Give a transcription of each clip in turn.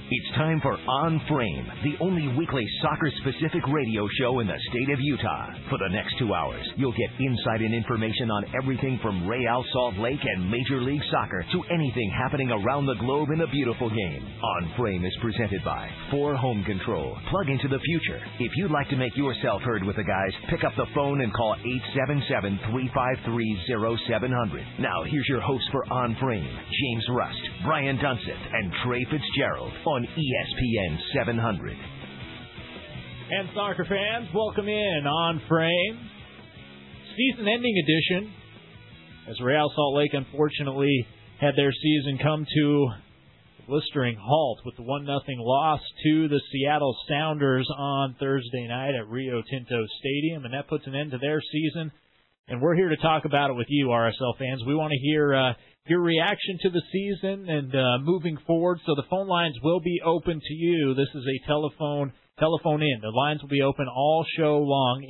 It's time for On Frame, the only weekly soccer-specific radio show in the state of Utah. For the next 2 hours, you'll get insight and information on everything from Real Salt Lake and Major League Soccer to anything happening around the globe in the beautiful game. On Frame is presented by 4 Home Control. Plug into the future. If you'd like to make yourself heard with the guys, pick up the phone and call 877-353-0700. Now, here's your host for On Frame, James Rust, Brian Dunseth, and Trey Fitzgerald on ESPN 700. And soccer fans, welcome in On Frame. Season-ending edition, as Real Salt Lake unfortunately had their season come to a blistering halt with the 1-0 loss to the Seattle Sounders on Thursday night at Rio Tinto Stadium, and that puts an end to their season. And we're here to talk about it with you, RSL fans. We want to hear your reaction to the season and moving forward. So the phone lines will be open to you. This is a telephone in. The lines will be open all show long,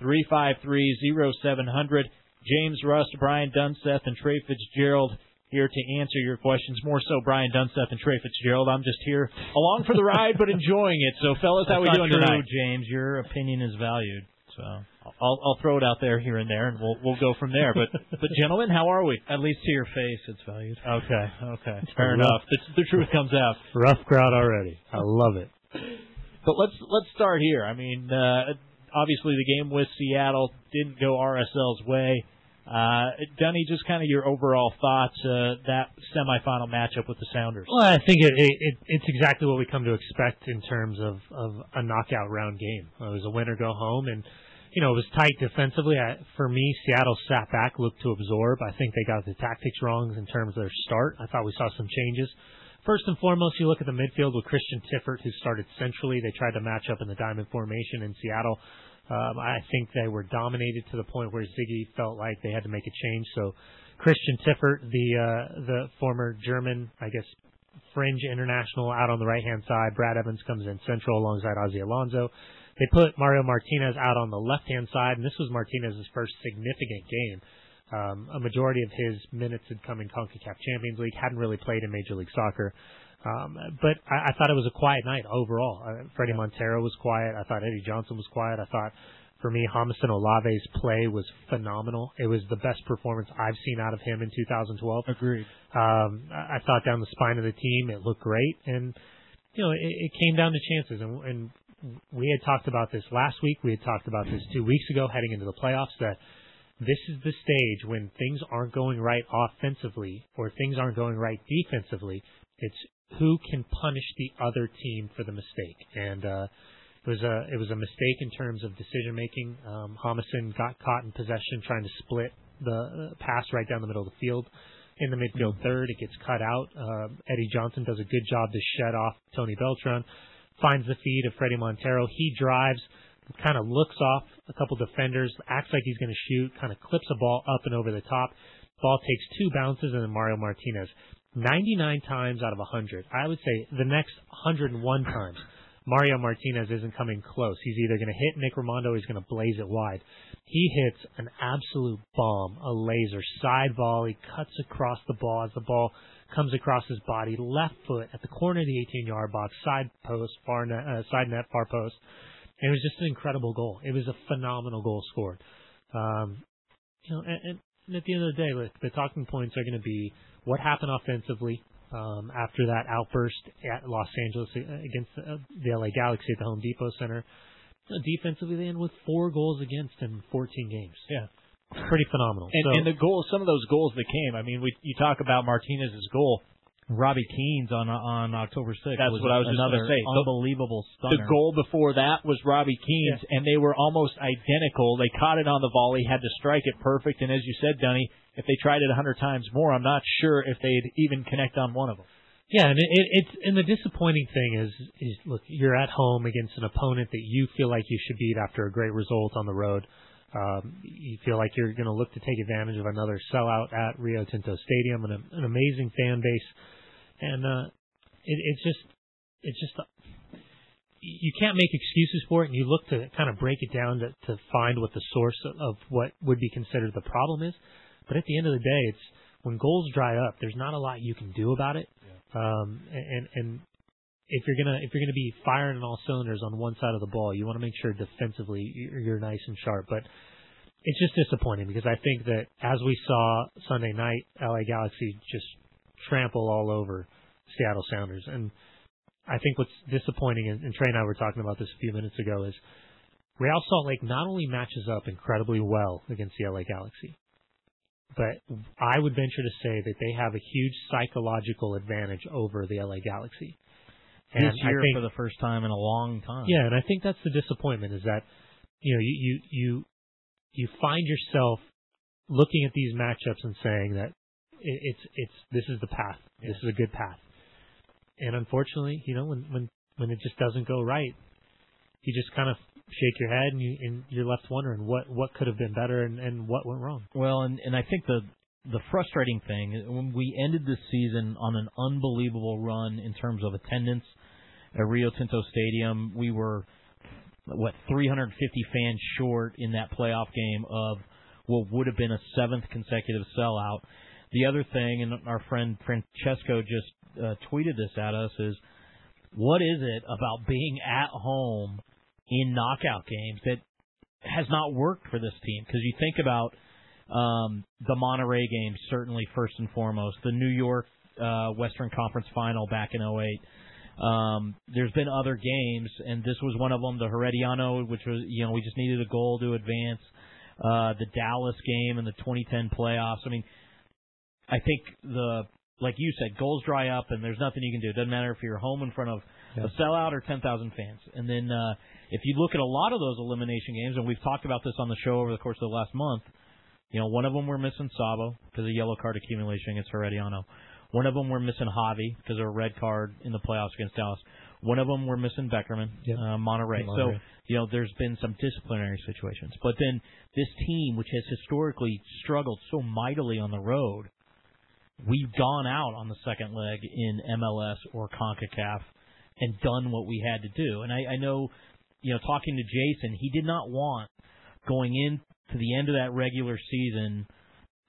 877-353-0700. James Rust, Brian Dunseth, and Trey Fitzgerald here to answer your questions. More so Brian Dunseth and Trey Fitzgerald. I'm just here along for the ride but enjoying it. So, fellas, how are we doing tonight? James, your opinion is valued. So I'll throw it out there here and there, and we'll go from there. But gentlemen, how are we? At least to your face, it's valued. Okay, fair enough. The truth comes out. Rough crowd already. I love it. But let's start here. I mean, obviously the game with Seattle didn't go RSL's way. Dunny, just kind of your overall thoughts that semifinal matchup with the Sounders. Well, I think it's exactly what we come to expect in terms of a knockout round game. It was a win or go home, and it was tight defensively. For me, Seattle sat back, looked to absorb. I think they got the tactics wrong in terms of their start. I thought we saw some changes. First and foremost, you look at the midfield with Christian Tiffert, who started centrally. They tried to match up in the diamond formation in Seattle. I think they were dominated to the point where Ziggy felt like they had to make a change. So Christian Tiffert, the former German, I guess, fringe international, out on the right-hand side. Brad Evans comes in central alongside Ozzy Alonso. They put Mario Martinez out on the left-hand side, and this was Martinez's first significant game. A majority of his minutes had come in CONCACAF Champions League, hadn't really played in Major League Soccer. But I thought it was a quiet night overall. Freddie Montero was quiet. I thought Eddie Johnson was quiet. I thought, for me, Jamison Olave's play was phenomenal. It was the best performance I've seen out of him in 2012. Agreed. I thought down the spine of the team, it looked great. And, it came down to chances. And we had talked about this last week. We had talked about this 2 weeks ago heading into the playoffs, that this is the stage when things aren't going right offensively or things aren't going right defensively. It's who can punish the other team for the mistake. And it was a mistake in terms of decision making. Jamison got caught in possession trying to split the pass right down the middle of the field. In the midfield third, it gets cut out. Eddie Johnson does a good job to shed off Tony Beltran, finds the feed of Freddie Montero. He drives, kind of looks off a couple defenders, acts like he's going to shoot, kind of clips a ball up and over the top. Ball takes 2 bounces, and then Mario Martinez. 99 times out of 100, I would say the next 101 times, Mario Martinez isn't coming close. He's either going to hit Nick Raimondo or he's going to blaze it wide. He hits an absolute bomb, a laser, side volley, cuts across the ball as the ball comes across his body, left foot at the corner of the 18-yard box, side post, side net, far post. And it was just an incredible goal. It was a phenomenal goal scored. And at the end of the day, look, the talking points are going to be what happened offensively after that outburst at Los Angeles against the LA Galaxy at the Home Depot Center. Defensively, they end with 4 goals against in 14 games. Yeah. Pretty phenomenal. And the goals, some of those goals that came, I mean, you talk about Martinez's goal. Robbie Keane's on October 6th. That's what I was just going to say. Unbelievable stunner. The goal before that was Robbie Keane's, and they were almost identical. They caught it on the volley, had to strike it perfect, and as you said, Dunny, if they tried it 100 times more, I'm not sure if they'd even connect on one of them. Yeah, and the disappointing thing is look, you're at home against an opponent that you feel like you should beat after a great result on the road. You feel like you're going to look to take advantage of another sellout at Rio Tinto Stadium and an amazing fan base, and it's just you can't make excuses for it, and you look to kind of break it down to find what the source of what would be considered the problem is. But at the end of the day, it's when goals dry up, there's not a lot you can do about it. And if you're gonna be firing on all cylinders on one side of the ball, you want to make sure defensively you're nice and sharp. But it's just disappointing because I think that as we saw Sunday night, LA Galaxy just trample all over Seattle Sounders. And I think what's disappointing, and Trey and I were talking about this a few minutes ago, is Real Salt Lake not only matches up incredibly well against the LA Galaxy, but I would venture to say that they have a huge psychological advantage over the LA Galaxy. And this year, I think, for the first time in a long time. Yeah, and I think that's the disappointment, is that you find yourself looking at these matchups and saying that this is the path. Yeah. This is a good path. And unfortunately, when it just doesn't go right, you just kind of shake your head and you're left wondering what could have been better and what went wrong. Well, and I think the frustrating thing is when we ended the season on an unbelievable run in terms of attendance at Rio Tinto Stadium, we were 350 fans short in that playoff game of what would have been a 7th consecutive sellout. The other thing, and our friend Francesco just tweeted this at us, is what is it about being at home in knockout games that has not worked for this team? Because you think about the Monterey games, certainly first and foremost, the New York Western Conference Final back in 2008. There's been other games, and this was one of them, the Herediano, which was, we just needed a goal to advance. The Dallas game and the 2010 playoffs. I mean, I think like you said, goals dry up and there's nothing you can do. It doesn't matter if you're home in front of a sellout or 10,000 fans. And then if you look at a lot of those elimination games, and we've talked about this on the show over the course of the last month, one of them we're missing Sabo because of yellow card accumulation against Herediano. One of them we're missing Javi because of a red card in the playoffs against Dallas. One of them we're missing Beckerman, Monterey. So, there's been some disciplinary situations. But then this team, which has historically struggled so mightily on the road, we've gone out on the second leg in MLS or CONCACAF and done what we had to do. And I know, talking to Jason, he did not want going into the end of that regular season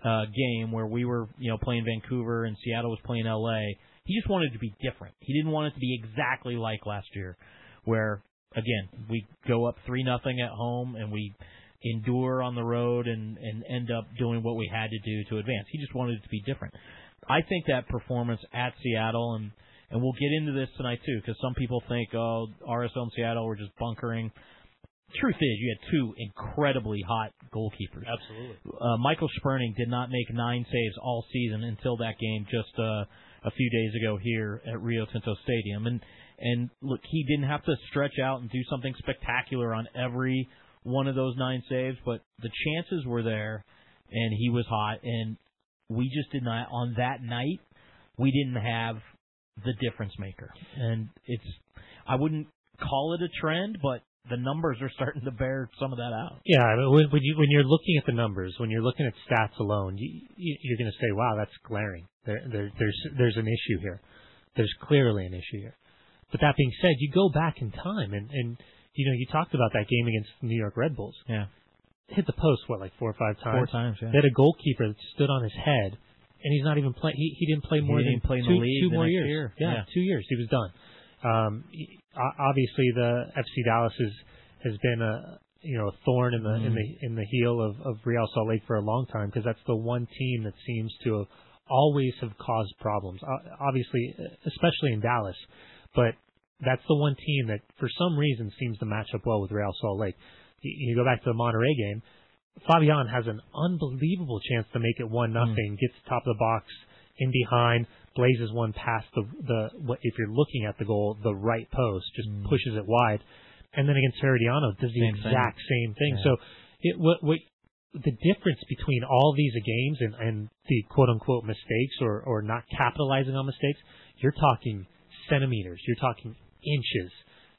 game where we were, playing Vancouver and Seattle was playing LA. He just wanted it to be different. He didn't want it to be exactly like last year, where, again, we go up 3-0 at home and we endure on the road and end up doing what we had to do to advance. He just wanted it to be different. I think that performance at Seattle, and we'll get into this tonight too, because some people think, RSL and Seattle were just bunkering. Truth is, you had two incredibly hot goalkeepers. Absolutely. Michael Sperning did not make 9 saves all season until that game just a few days ago here at Rio Tinto Stadium. And look, he didn't have to stretch out and do something spectacular on every one of those 9 saves, but the chances were there, and he was hot. And we just did not, on that night, we didn't have the difference maker. And I wouldn't call it a trend, but the numbers are starting to bear some of that out. Yeah, I mean, when you're looking at the numbers, when you're looking at stats alone, you're going to say, "Wow, that's glaring. There's an issue here. There's clearly an issue here." But that being said, you go back in time, and you talked about that game against New York Red Bulls. Yeah, hit the post 4 or 5 times. 4 times. Yeah. They had a goalkeeper that stood on his head, and he's not even playing. He didn't play more than two more years. Yeah, 2 years. He was done. Obviously, the FC Dallas has been a thorn in the heel of Real Salt Lake for a long time, because that's the one team that seems to always have caused problems. Obviously, especially in Dallas, but that's the one team that for some reason seems to match up well with Real Salt Lake. You go back to the Monterey game, Fabian has an unbelievable chance to make it 1-0, gets top of the box, in behind, blazes one past if you're looking at the goal, the right post, just pushes it wide. And then against Herediano, does the exact same thing. Yeah. So what the difference between all these games and the quote-unquote mistakes or not capitalizing on mistakes, you're talking centimeters, you're talking inches.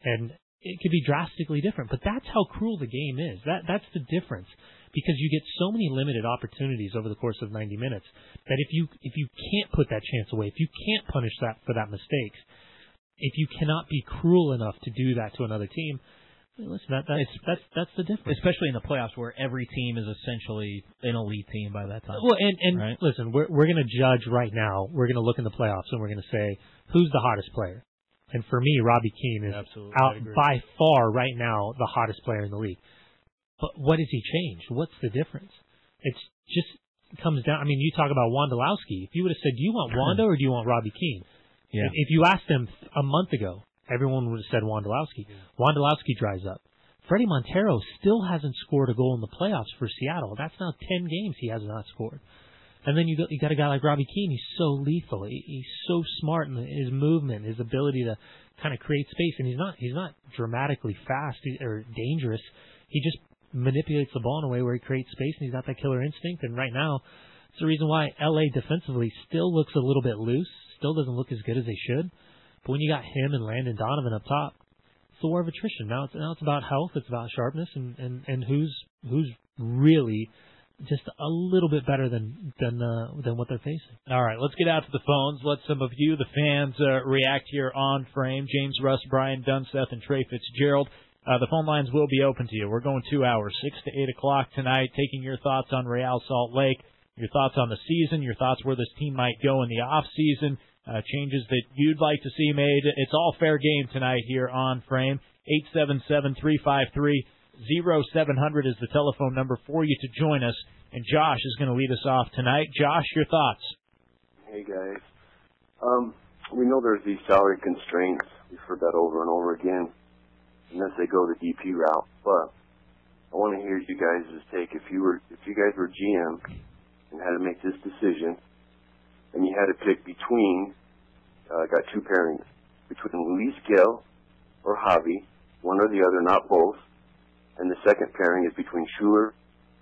And it could be drastically different. But that's how cruel the game is. That's the difference. Because you get so many limited opportunities over the course of 90 minutes that if you can't put that chance away, if you can't punish that for that mistake, if you cannot be cruel enough to do that to another team, Listen, that's the difference. Especially in the playoffs where every team is essentially an elite team by that time. Well, and right? listen, we're going to judge right now. We're going to look in the playoffs and we're going to say who's the hottest player. And for me, Robbie Keane is out by far right now the hottest player in the league. But what has he changed? What's the difference? It's just comes down. I mean, you talk about Wondolowski. If you would have said, do you want Wando or do you want Robbie Keane? Yeah. If you asked him a month ago, everyone would have said Wondolowski. Wondolowski dries up. Freddie Montero still hasn't scored a goal in the playoffs for Seattle. That's now 10 games he has not scored. And then you got a guy like Robbie Keane. He's so lethal. He's so smart in his movement, his ability to kind of create space. And he's not dramatically fast or dangerous. He just manipulates the ball in a way where he creates space, and he's got that killer instinct. And right now, it's the reason why LA defensively still looks a little bit loose, still doesn't look as good as they should. But when you got him and Landon Donovan up top, it's the war of attrition. Now it's about health, it's about sharpness, and who's really just a little bit better than what they're facing. All right, let's get out to the phones. Let some of you, the fans, react here on Frame. James Russ, Brian Dunseth, and Trey Fitzgerald. The phone lines will be open to you. We're going 2 hours, 6 to 8 o'clock tonight, taking your thoughts on Real Salt Lake, your thoughts on the season, your thoughts where this team might go in the off-season, changes that you'd like to see made. It's all fair game tonight here on Frame. 877-353-0700 is the telephone number for you to join us. And Josh is going to lead us off tonight. Josh, your thoughts? Hey, guys. We know there's these salary constraints. We've heard that over and over again, unless they go the DP route. But I want to hear you guys' take. If you guys were GM and had to make this decision, and you had to pick between, got two pairings, between Luis Gil or Javi, one or the other, not both, and the second pairing is between Schuler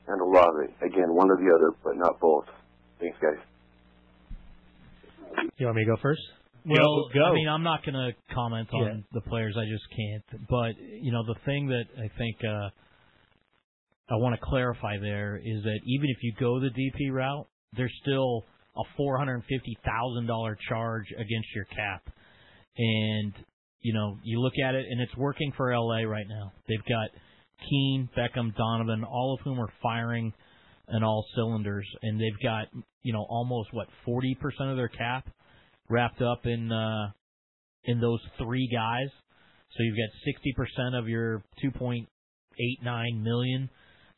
and Olave. Again, one or the other, but not both. Thanks, guys. You want me to go first? Well, go. I mean, I'm not going to comment on the players. I just can't. But, the thing that I think I want to clarify there is that even if you go the DP route, there's still a $450,000 charge against your cap. And, you look at it, and it's working for L.A. right now. They've got Keane, Beckham, Donovan, all of whom are firing on all cylinders. And they've got, almost, 40% of their cap wrapped up in those three guys. So you've got 60% of your $2.89 million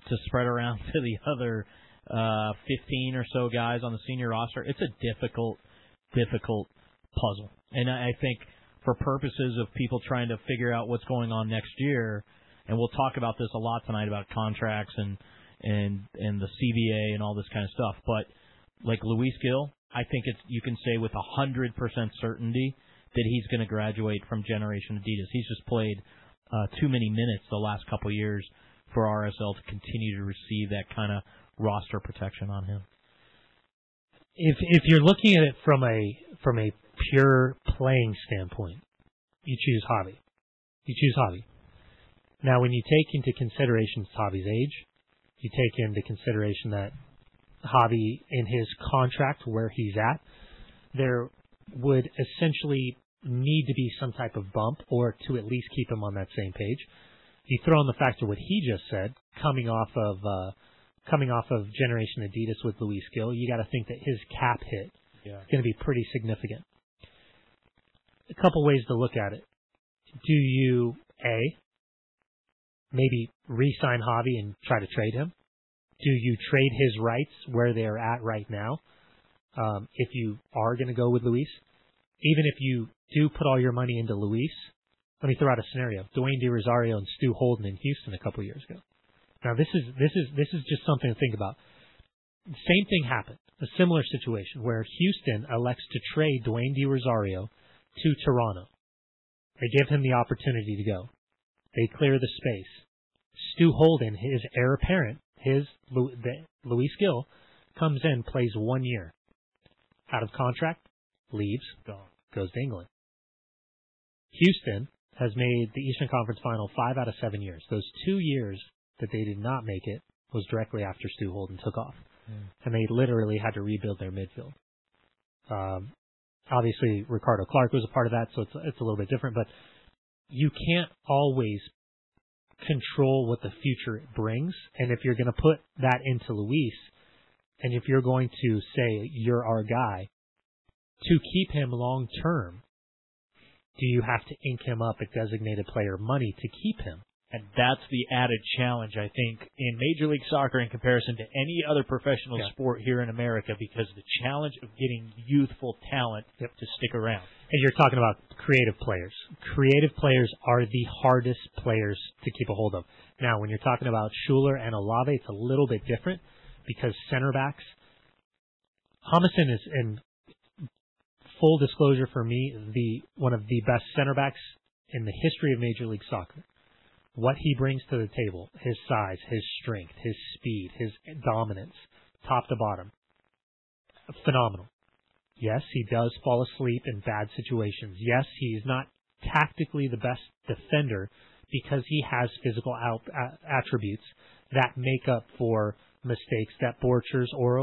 to spread around to the other 15 or so guys on the senior roster. It's a difficult puzzle. And I think for purposes of people trying to figure out what's going on next year, and we'll talk about this a lot tonight about contracts and the CBA and all this kind of stuff, but like Luis Gil, I think you can say with 100% certainty that he's going to graduate from Generation Adidas. He's just played too many minutes the last couple of years for RSL to continue to receive that kind of roster protection on him. If you're looking at it from a pure playing standpoint, you choose Javi. Now, when you take into consideration Javi's age, you take into consideration that Javi, in his contract where he's at, there would essentially need to be some type of bump or to at least keep him on that same page. You throw in the factor what he just said, coming off of Generation Adidas with Luis Gil, you got to think that his cap hit is going to be pretty significant. A couple ways to look at it. Do you, A, maybe re-sign Javi and try to trade him? Do you trade his rights where they're at right now? If you are going to go with Luis, even if you do put all your money into Luis, let me throw out a scenario: Dwayne DeRosario and Stu Holden in Houston a couple years ago. Now this is just something to think about. Same thing happened, a similar situation where Houston elects to trade Dwayne DeRosario to Toronto. They give him the opportunity to go. They clear the space. Stu Holden, his heir apparent, Luis Gil, comes in, plays 1 year. Out of contract, leaves, goes to England. Houston has made the Eastern Conference Final 5 out of 7 years. Those 2 years that they did not make it was directly after Stu Holden took off. And they literally had to rebuild their midfield. Obviously, Ricardo Clark was a part of that, so it's a little bit different. But you can't always control what the future brings. And if you're going to put that into Luis, and if you're going to say you're our guy, to keep him long term, do you have to ink him up at designated player money to keep him? And that's the added challenge, I think, in Major League Soccer in comparison to any other professional sport here in America, because the challenge of getting youthful talent to stick around. And you're talking about creative players. Creative players are the hardest players to keep a hold of. Now, when you're talking about Schuler and Olave, it's a little bit different because center backs, Homison is, in full disclosure for me, one of the best center backs in the history of Major League Soccer. What he brings to the table, his size, his strength, his speed, his dominance, top to bottom, phenomenal. Yes, he does fall asleep in bad situations. Yes, he's not tactically the best defender because he has physical attributes that make up for mistakes that Borchers or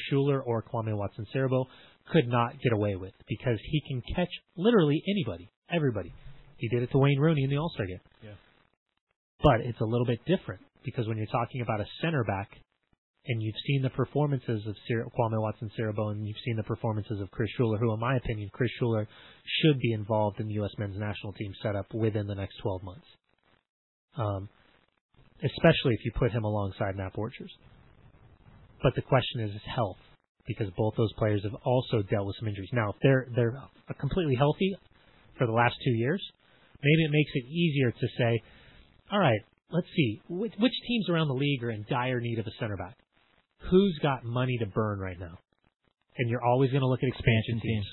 Schuler or Kwame Watson-Cerebral could not get away with, because he can catch literally anybody, everybody. He did it to Wayne Rooney in the All-Star game. Yeah. But it's a little bit different, because when you're talking about a center back, and you've seen the performances of Kwame Watson-Cerebral, and you've seen the performances of Chris Schuler, who, in my opinion, Chris Schuler should be involved in the U.S. men's national team setup within the next 12 months. Especially if you put him alongside Matt Borchers. But the question is his health, because both those players have also dealt with some injuries. Now, if they're completely healthy for the last 2 years, maybe it makes it easier to say, all right, let's see, which teams around the league are in dire need of a center back? Who's got money to burn right now? And you're always going to look at expansion teams.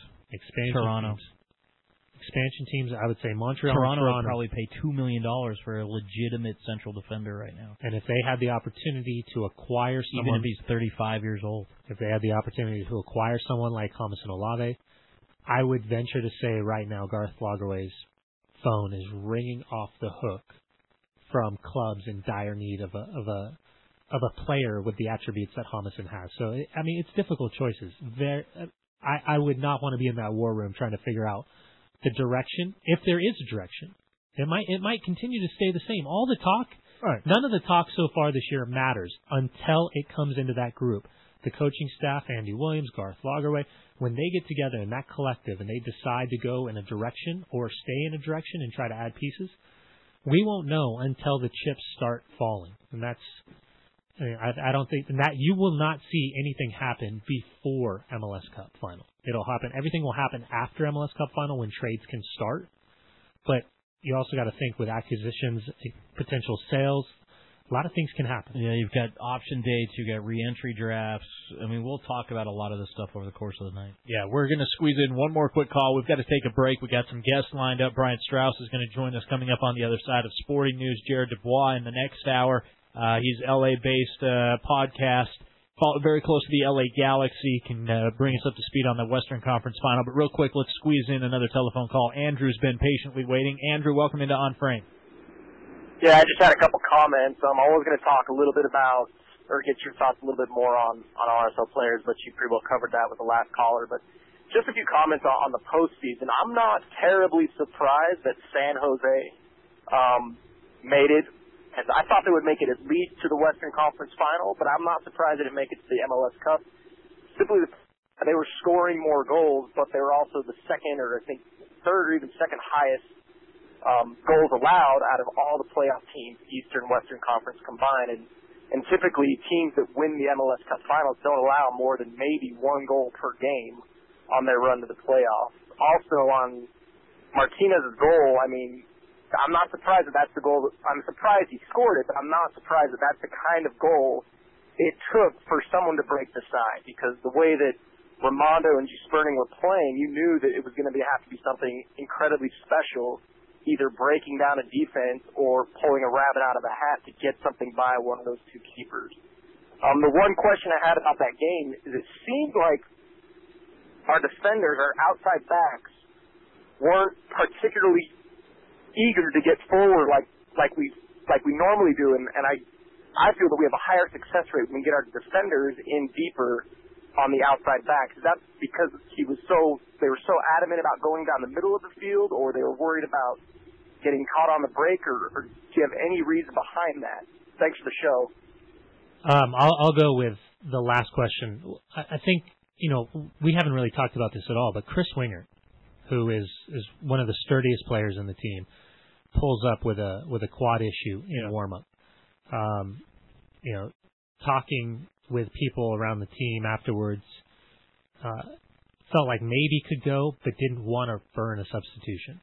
Expansion teams, I would say Montreal. Toronto would probably pay $2 million for a legitimate central defender right now. And if they had the opportunity to acquire someone, even if he's 35 years old, if they had the opportunity to acquire someone like Homison Olave, I would venture to say right now Garth Lagerwey's phone is ringing off the hook from clubs in dire need of a player with the attributes that Homison has. So, I mean, it's difficult choices. I would not want to be in that war room trying to figure out the direction, if there is a direction. It might continue to stay the same. All the talk, none of the talk so far this year matters until it comes into that group. The coaching staff, Andy Williams, Garth Lagerwey, when they get together in that collective and they decide to go in a direction or stay in a direction and try to add pieces, we won't know until the chips start falling. And that's, I don't think that you will not see anything happen before MLS Cup final. It'll happen. Everything will happen after MLS Cup final when trades can start. But you also got to think with acquisitions, potential sales, a lot of things can happen. Yeah, you've got option dates, you've got re-entry drafts. I mean, we'll talk about a lot of this stuff over the course of the night. Yeah, we're going to squeeze in one more quick call. We've got to take a break. We've got some guests lined up. Brian Straus is going to join us coming up on the other side of sporting news. Jared DuBois in the next hour. He's LA-based podcast, very close to the LA Galaxy, can bring us up to speed on the Western Conference Final. But real quick, let's squeeze in another telephone call. Andrew's been patiently waiting. Andrew, welcome into On Frame. Yeah, I just had a couple comments. I was going to talk a little bit about, or get your thoughts a little bit more on RSL players, but you pretty well covered that with the last caller. But just a few comments on the postseason. I'm not terribly surprised that San Jose made it. I thought they would make it at least to the Western Conference Final, but I'm not surprised they didn't make it to the MLS Cup. Simply, they were scoring more goals, but they were also the second, or I think third, or even second highest goals allowed out of all the playoff teams, Eastern, Western Conference combined. And typically, teams that win the MLS Cup Finals don't allow more than maybe one goal per game on their run to the playoffs. Also, on Martinez's goal, I mean, I'm not surprised that that's the goal. I'm surprised he scored it, but I'm not surprised that that's the kind of goal it took for someone to break the side, because the way that Raimondo and Spurning were playing, you knew that it was going to have to be something incredibly special, either breaking down a defense or pulling a rabbit out of a hat to get something by one of those two keepers. The one question I had about that game is it seemed like our defenders, our outside backs, weren't particularly eager to get forward like we normally do, and I feel that we have a higher success rate when we get our defenders in deeper on the outside backs. Is that because they were so adamant about going down the middle of the field, or they were worried about getting caught on the break, or do you have any reason behind that? Thanks for the show. I'll go with the last question. I think, we haven't really talked about this at all, but Chris Wingert, who is one of the sturdiest players in the team, pulls up with a quad issue in warm-up. Talking with people around the team afterwards, felt like maybe could go, but didn't want to burn a substitution.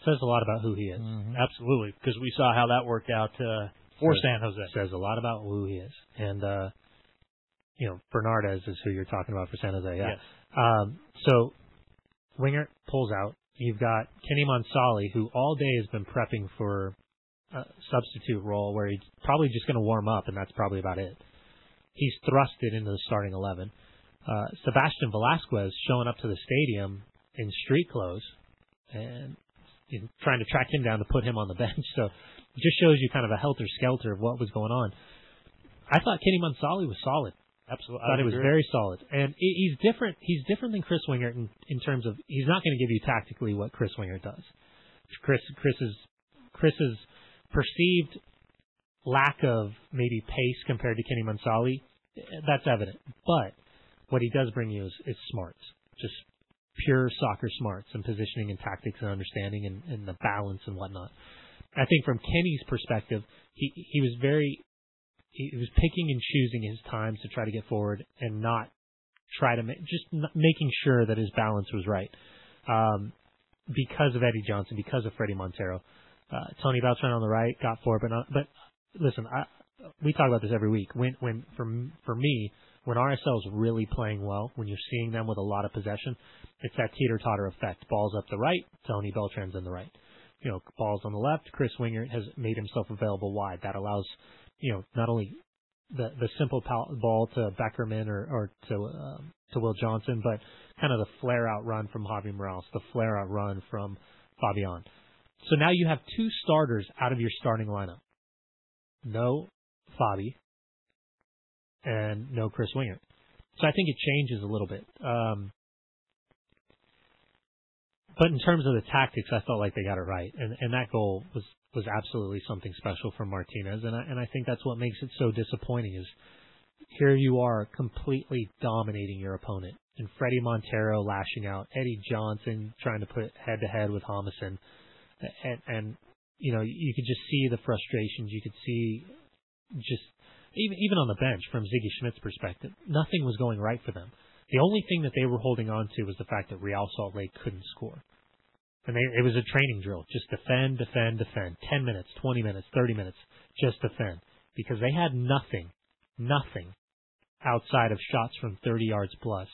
Says a lot about who he is. Mm-hmm. Absolutely, because we saw how that worked out for San Jose. Says a lot about who he is. And, Bernardez is who you're talking about for San Jose. Yeah. Yes. So Wingert pulls out. You've got Kenny Monsali, who all day has been prepping for a substitute role where he's probably just going to warm up, and that's probably about it. He's thrusted into the starting 11. Sebastian Velasquez showing up to the stadium in street clothes and trying to track him down to put him on the bench. So it just shows you kind of a helter-skelter of what was going on. I thought Kenny Monsali was solid. Absolutely. I thought he was very solid. And he's different. He's different than Chris Wingert in terms of he's not going to give you tactically what Chris Wingert does. Chris's perceived lack of maybe pace compared to Kenny Monsali, that's evident. But what he does bring you is smarts, just pure soccer smarts and positioning and tactics and understanding and the balance and whatnot. I think from Kenny's perspective, he was picking and choosing his times to try to get forward and not try to making sure that his balance was right. Because of Eddie Johnson, because of Freddie Montero, Tony Beltran on the right got forward, but listen, we talk about this every week. When for me, when RSL is really playing well, when you're seeing them with a lot of possession, it's that teeter-totter effect. Balls up the right, Tony Beltran's on the right. Balls on the left, Chris Wingert has made himself available wide. That allows, not only the simple ball to Beckerman or to Will Johnson, but kind of the flare-out run from Javi Morales, the flare-out run from Fabian. So now you have two starters out of your starting lineup. No Fabi and no Chris Wingert. So I think it changes a little bit. But in terms of the tactics, I felt like they got it right. And that goal was absolutely something special from Martinez. And I think that's what makes it so disappointing is here you are completely dominating your opponent. And Freddie Montero lashing out, Eddie Johnson trying to put head-to-head with Homison. And you could just see the frustrations. You could see just even on the bench from Ziggy Schmidt's perspective, nothing was going right for them. The only thing that they were holding on to was the fact that Real Salt Lake couldn't score. And it was a training drill. Just defend. 10 minutes, 20 minutes, 30 minutes, just defend. Because they had nothing outside of shots from 30 yards plus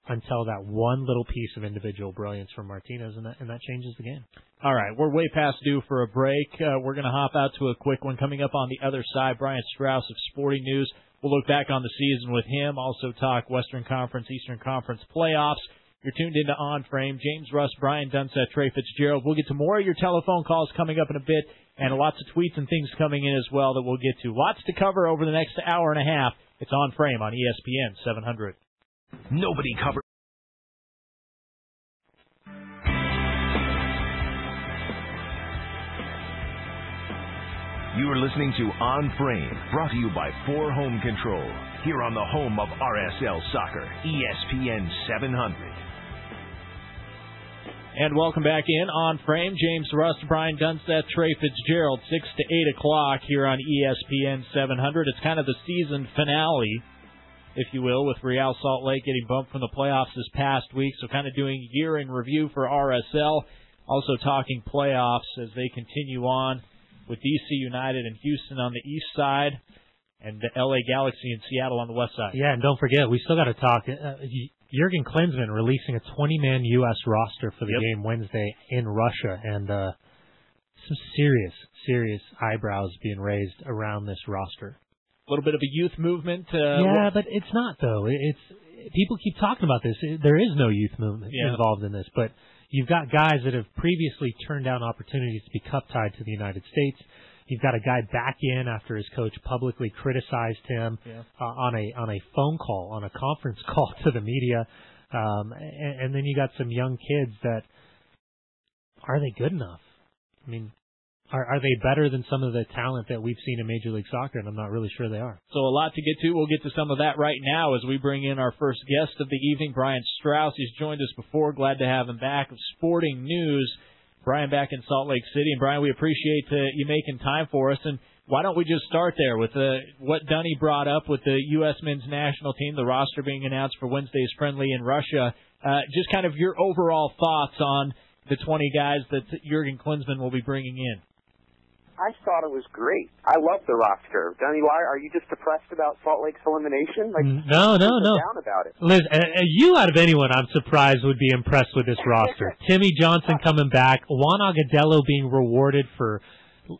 until that one little piece of individual brilliance from Martinez, and that changes the game. All right, we're way past due for a break. We're going to hop out to a quick one. Coming up on the other side, Brian Straus of Sporting News. We'll look back on the season with him, also talk Western Conference, Eastern Conference playoffs. You're tuned into On Frame. James Russ, Brian Dunsett, Trey Fitzgerald. We'll get to more of your telephone calls coming up in a bit, and lots of tweets and things coming in as well that we'll get to. Lots to cover over the next hour and a half. It's On Frame on ESPN 700. Nobody covers. You are listening to On Frame, brought to you by 4 Home Control, here on the home of RSL Soccer, ESPN 700. And welcome back in On Frame. James Rust, Brian Dunsett, Trey Fitzgerald, 6 to 8 o'clock here on ESPN 700. It's kind of the season finale, if you will, with Real Salt Lake getting bumped from the playoffs this past week. So kind of doing year in review for RSL. Also talking playoffs as they continue on with DC United and Houston on the east side and the LA Galaxy and Seattle on the west side. Yeah, and don't forget, we still got to talk. Jurgen Klinsmann releasing a 20-man U.S. roster for the game Wednesday in Russia, and some serious eyebrows being raised around this roster. A little bit of a youth movement. Yeah, but it's not, though. It's people keep talking about this. There is no youth movement involved in this, but you've got guys that have previously turned down opportunities to be cup-tied to the United States. You've got a guy back in after his coach publicly criticized him on a phone call, on a conference call to the media. And then you got some young kids that, are they good enough? I mean, are they better than some of the talent that we've seen in Major League Soccer? And I'm not really sure they are. So a lot to get to. We'll get to some of that right now as we bring in our first guest of the evening, Brian Straus. He's joined us before. Glad to have him back. Sporting News. Brian back in Salt Lake City. And, Brian, we appreciate you making time for us. And why don't we just start there with what Dunny brought up with the U.S. men's national team, the roster being announced for Wednesday's friendly in Russia. Just kind of your overall thoughts on the 20 guys that Jurgen Klinsmann will be bringing in. I thought it was great. I love the roster. Dunny, why are you just depressed about Salt Lake's elimination? No. Down about it. Liz, you out of anyone, I'm surprised would be impressed with this roster. Timmy Johnson coming back, Juan Agudelo being rewarded for that's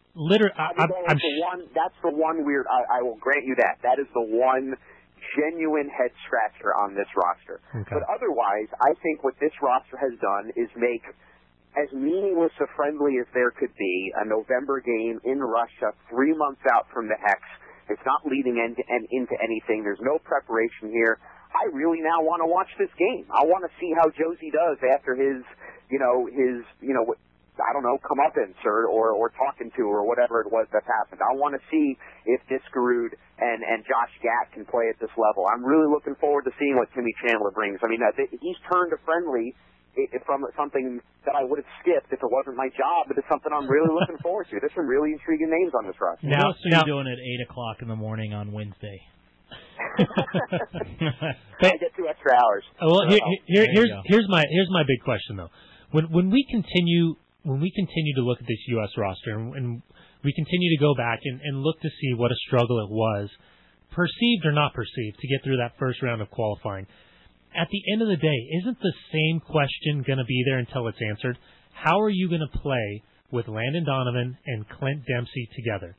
the one weird. I will grant you that. That is the one genuine head scratcher on this roster. Okay. But otherwise, I think what this roster has done is make as meaningless a friendly as there could be, a November game in Russia 3 months out from the Hex. It's not leading into anything. There's no preparation here. I really now want to watch this game. I want to see how Josie does after his comeuppance or talking to or whatever it was that happened. I want to see if Diskerud and Josh Gatt can play at this level. I'm really looking forward to seeing what Timmy Chandler brings. I mean, he's turned a friendly from something that I would have skipped if it wasn't my job, but it's something I'm really looking forward to. There's some really intriguing names on this roster. What else are you doing at 8 o'clock in the morning on Wednesday? I get 2 extra hours. Well, here's my big question though. When we continue to look at this U.S. roster and we continue to go back and look to see what a struggle it was, perceived or not perceived, to get through that first round of qualifying. At the end of the day, isn't the same question going to be there until it's answered? How are you going to play with Landon Donovan and Clint Dempsey together?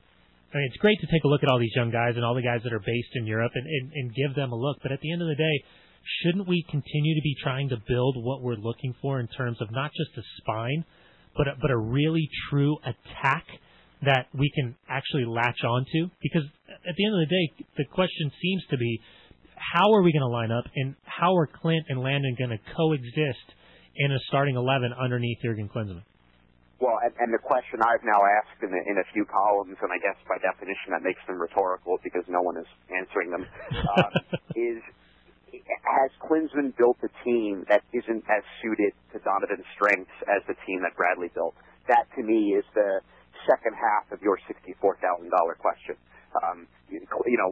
I mean, it's great to take a look at all these young guys and all the guys that are based in Europe and give them a look, but at the end of the day, shouldn't we continue to be trying to build what we're looking for in terms of not just a spine, but a really true attack that we can actually latch onto? Because at the end of the day, the question seems to be, how are we going to line up, and how are Clint and Landon going to coexist in a starting 11 underneath Jurgen Klinsmann? Well, and the question I've now asked in a few columns, and I guess by definition that makes them rhetorical because no one is answering them, is has Klinsmann built a team that isn't as suited to Donovan's strengths as the team that Bradley built? That, to me, is the second half of your $64,000 question.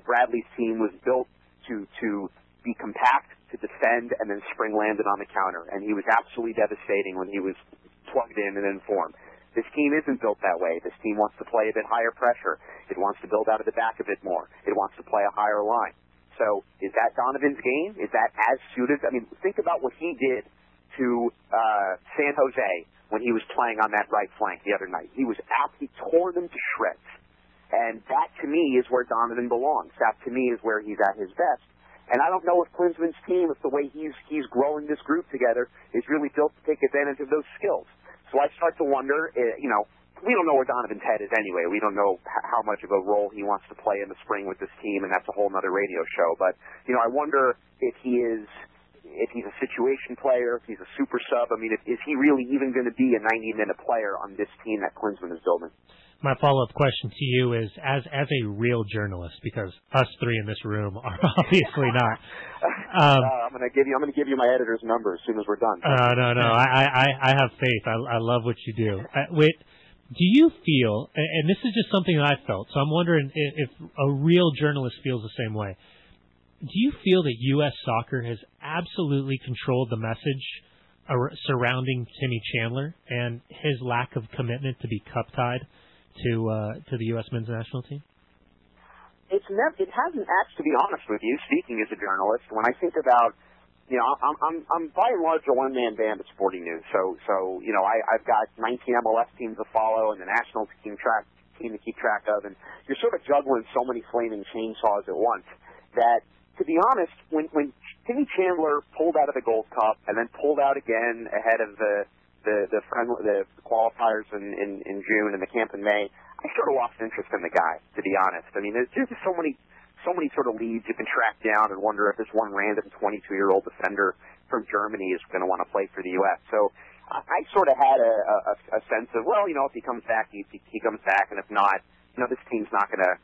Bradley's team was built to be compact, to defend, and then spring Landon on the counter. And he was absolutely devastating when he was plugged in and in form. This team isn't built that way. This team wants to play a bit higher pressure. It wants to build out of the back a bit more. It wants to play a higher line. So is that Donovan's game? Is that as suited? I mean, think about what he did to San Jose when he was playing on that right flank the other night. He tore them to shreds. And that, to me, is where Donovan belongs. That, to me, is where he's at his best. And I don't know if Klinsmann's team, if the way he's growing this group together, is really built to take advantage of those skills. So I start to wonder, we don't know where Donovan's head is anyway. We don't know how much of a role he wants to play in the spring with this team, and that's a whole other radio show. But, I wonder if he's a situation player, if he's a super sub. I mean, is he really even going to be a 90-minute player on this team that Klinsmann is building? My follow-up question to you is, as a real journalist, because us three in this room are obviously not. I'm going to give you my editor's number as soon as we're done. No. I have faith. I love what you do. Do you feel, and this is just something that I felt, so I'm wondering if a real journalist feels the same way. Do you feel that U.S. soccer has absolutely controlled the message surrounding Timmy Chandler and his lack of commitment to be cup-tied to the U.S. men's national team? It hasn't actually, to be honest with you, speaking as a journalist, when I think about, I'm by and large a one-man band at Sporting News. So I've got 19 MLS teams to follow and the national team to keep track of, and you're sort of juggling so many flaming chainsaws at once that, to be honest, when Timmy Chandler pulled out of the Gold Cup and then pulled out again ahead of the qualifiers in June and the camp in May, I sort of lost interest in the guy, to be honest. I mean, there's just so many sort of leads you can track down and wonder if this one random 22-year-old defender from Germany is going to want to play for the U.S. So I sort of had a sense of, well, if he comes back, he comes back, and if not, this team's not going to,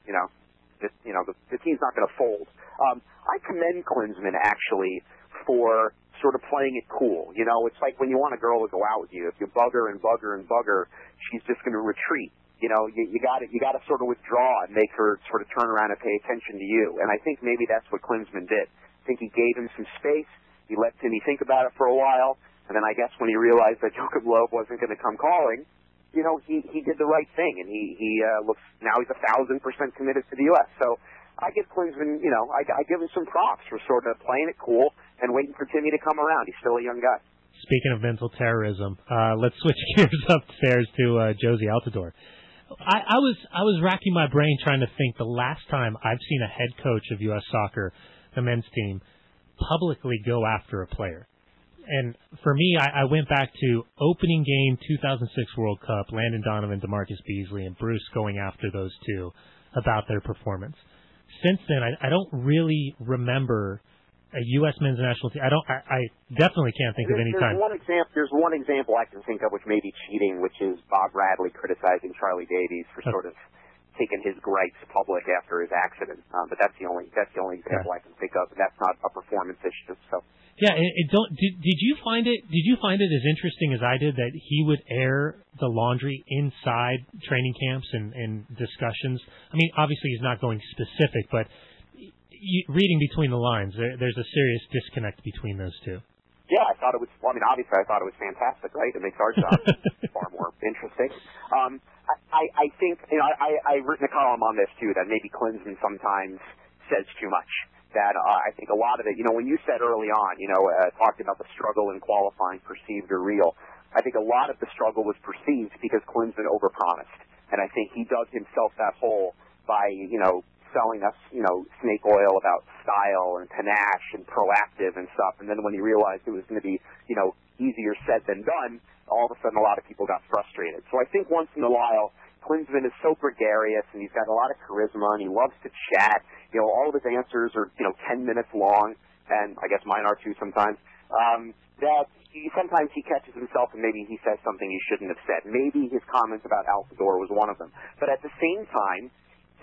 the team's not going to fold. I commend Klinsmann actually for sort of playing it cool. It's like when you want a girl to go out with you. If you bug her and bug her and bug her, she's just going to retreat. You got to sort of withdraw and make her sort of turn around and pay attention to you. And I think maybe that's what Klinsmann did. I think he gave him some space. He let Timmy think about it for a while. And then I guess when he realized that Joachim Löw wasn't going to come calling, he did the right thing. And he looks, now he's 1,000% committed to the U.S. So I give Klinsmann, I give him some props for sort of playing it cool and waiting for Timmy to come around. He's still a young guy. Speaking of mental terrorism, let's switch gears upstairs to Josie Altidore. I was racking my brain trying to think the last time I've seen a head coach of U.S. Soccer, the men's team, publicly go after a player. And for me, I went back to opening game 2006 World Cup, Landon Donovan, DeMarcus Beasley, and Bruce going after those two about their performance. Since then, I don't really remember a U.S. men's national team. I definitely can't think of any time. There's one example I can think of which may be cheating, which is Bob Bradley criticizing Charlie Davies for sort of taking his gripes public after his accident. But that's the only example I can think of, and that's not a performance issue. So. Yeah, did you find it as interesting as I did that he would air the laundry inside training camps and discussions? I mean, obviously he's not going specific, but reading between the lines, there's a serious disconnect between those two. Yeah, obviously I thought it was fantastic, right? It makes our job far more interesting. I think, I've written a column on this too, that maybe Klinsmann sometimes says too much. That I think a lot of it, when you said early on, talked about the struggle in qualifying, perceived or real, I think a lot of the struggle was perceived because Klinsmann overpromised. And I think he dug himself that hole by, selling us, snake oil about style and panache and proactive and stuff. And then when he realized it was going to be, easier said than done, all of a sudden a lot of people got frustrated. So I think once in a while, Klinsmann is so gregarious and he's got a lot of charisma and he loves to chat. All of his answers are, 10 minutes long, and I guess mine are too sometimes. That sometimes he catches himself and maybe he says something he shouldn't have said. Maybe his comments about Altidore was one of them. But at the same time,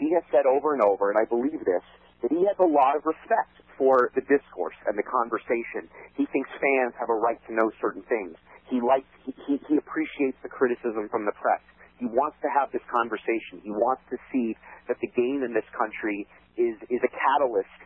he has said over and over, and I believe this, that he has a lot of respect for the discourse and the conversation. He thinks fans have a right to know certain things. He appreciates the criticism from the press. He wants to have this conversation. He wants to see that the game in this country is a catalyst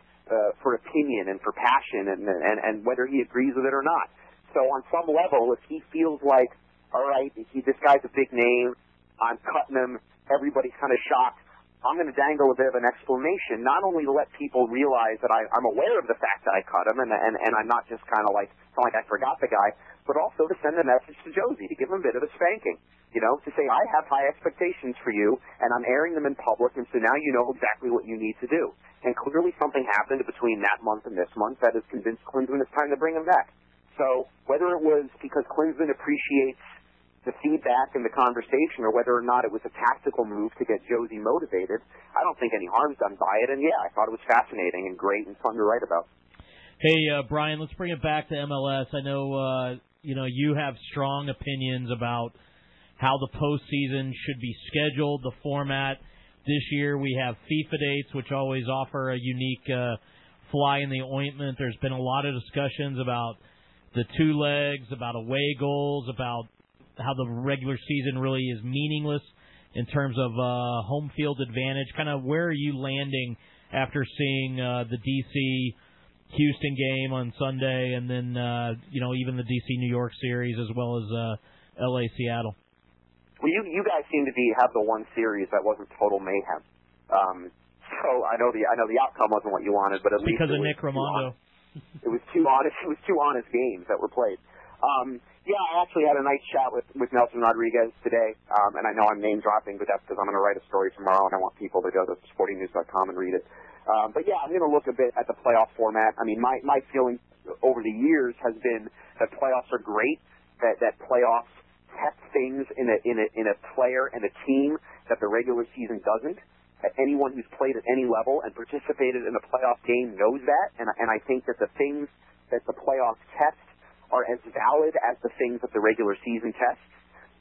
for opinion and for passion and whether he agrees with it or not. So on some level, if he feels like, all right, this guy's a big name, I'm cutting him, everybody's kind of shocked, I'm going to dangle a bit of an explanation, not only to let people realize that I'm aware of the fact that I cut him and I'm not just kind of like, it's not like I forgot the guy, but also to send a message to Josie, to give him a bit of a spanking, to say, I have high expectations for you, and I'm airing them in public, and so now you know exactly what you need to do. And clearly something happened between that month and this month that has convinced Klinsmann it's time to bring him back. So whether it was because Klinsmann appreciates the feedback and the conversation, or whether or not it was a tactical move to get Josie motivated, I don't think any harm's done by it. And yeah, I thought it was fascinating and great and fun to write about. Hey, Brian, let's bring it back to MLS. I know, you have strong opinions about how the postseason should be scheduled, the format. This year we have FIFA dates, which always offer a unique fly in the ointment. There's been a lot of discussions about the two legs, about away goals, about how the regular season really is meaningless in terms of home field advantage. Kind of where are you landing after seeing the D.C.-Houston game on Sunday and then, even the D.C.-New York series as well as L.A.-Seattle? Well, you guys seem to have the one series that wasn't total mayhem. So I know the outcome wasn't what you wanted, but at least because of Nick Raimondo. It was two honest games that were played. Yeah, I actually had a nice chat with Nelson Rodriguez today, and I know I'm name dropping, but that's because I'm going to write a story tomorrow, and I want people to go to sportingnews.com and read it. But yeah, I'm going to look a bit at the playoff format. I mean, my feeling over the years has been that playoffs are great, that playoffs test things in a player and a team that the regular season doesn't. Anyone who's played at any level and participated in a playoff game knows that, and I think that the things that the playoffs test are as valid as the things that the regular season tests.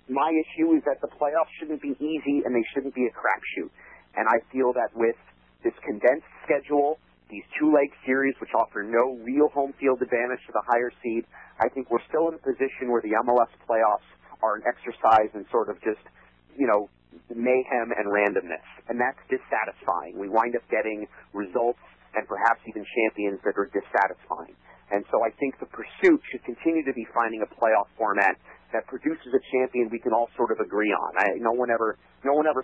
My issue is that the playoffs shouldn't be easy and they shouldn't be a crapshoot. And I feel that with this condensed schedule, these two-leg series, which offer no real home field advantage to the higher seed, I think we're still in a position where the MLS playoffs are an exercise in sort of just, mayhem and randomness. And that's dissatisfying. We wind up getting results and perhaps even champions that are dissatisfying. And so I think the pursuit should continue to be finding a playoff format that produces a champion we can all sort of agree on. No one ever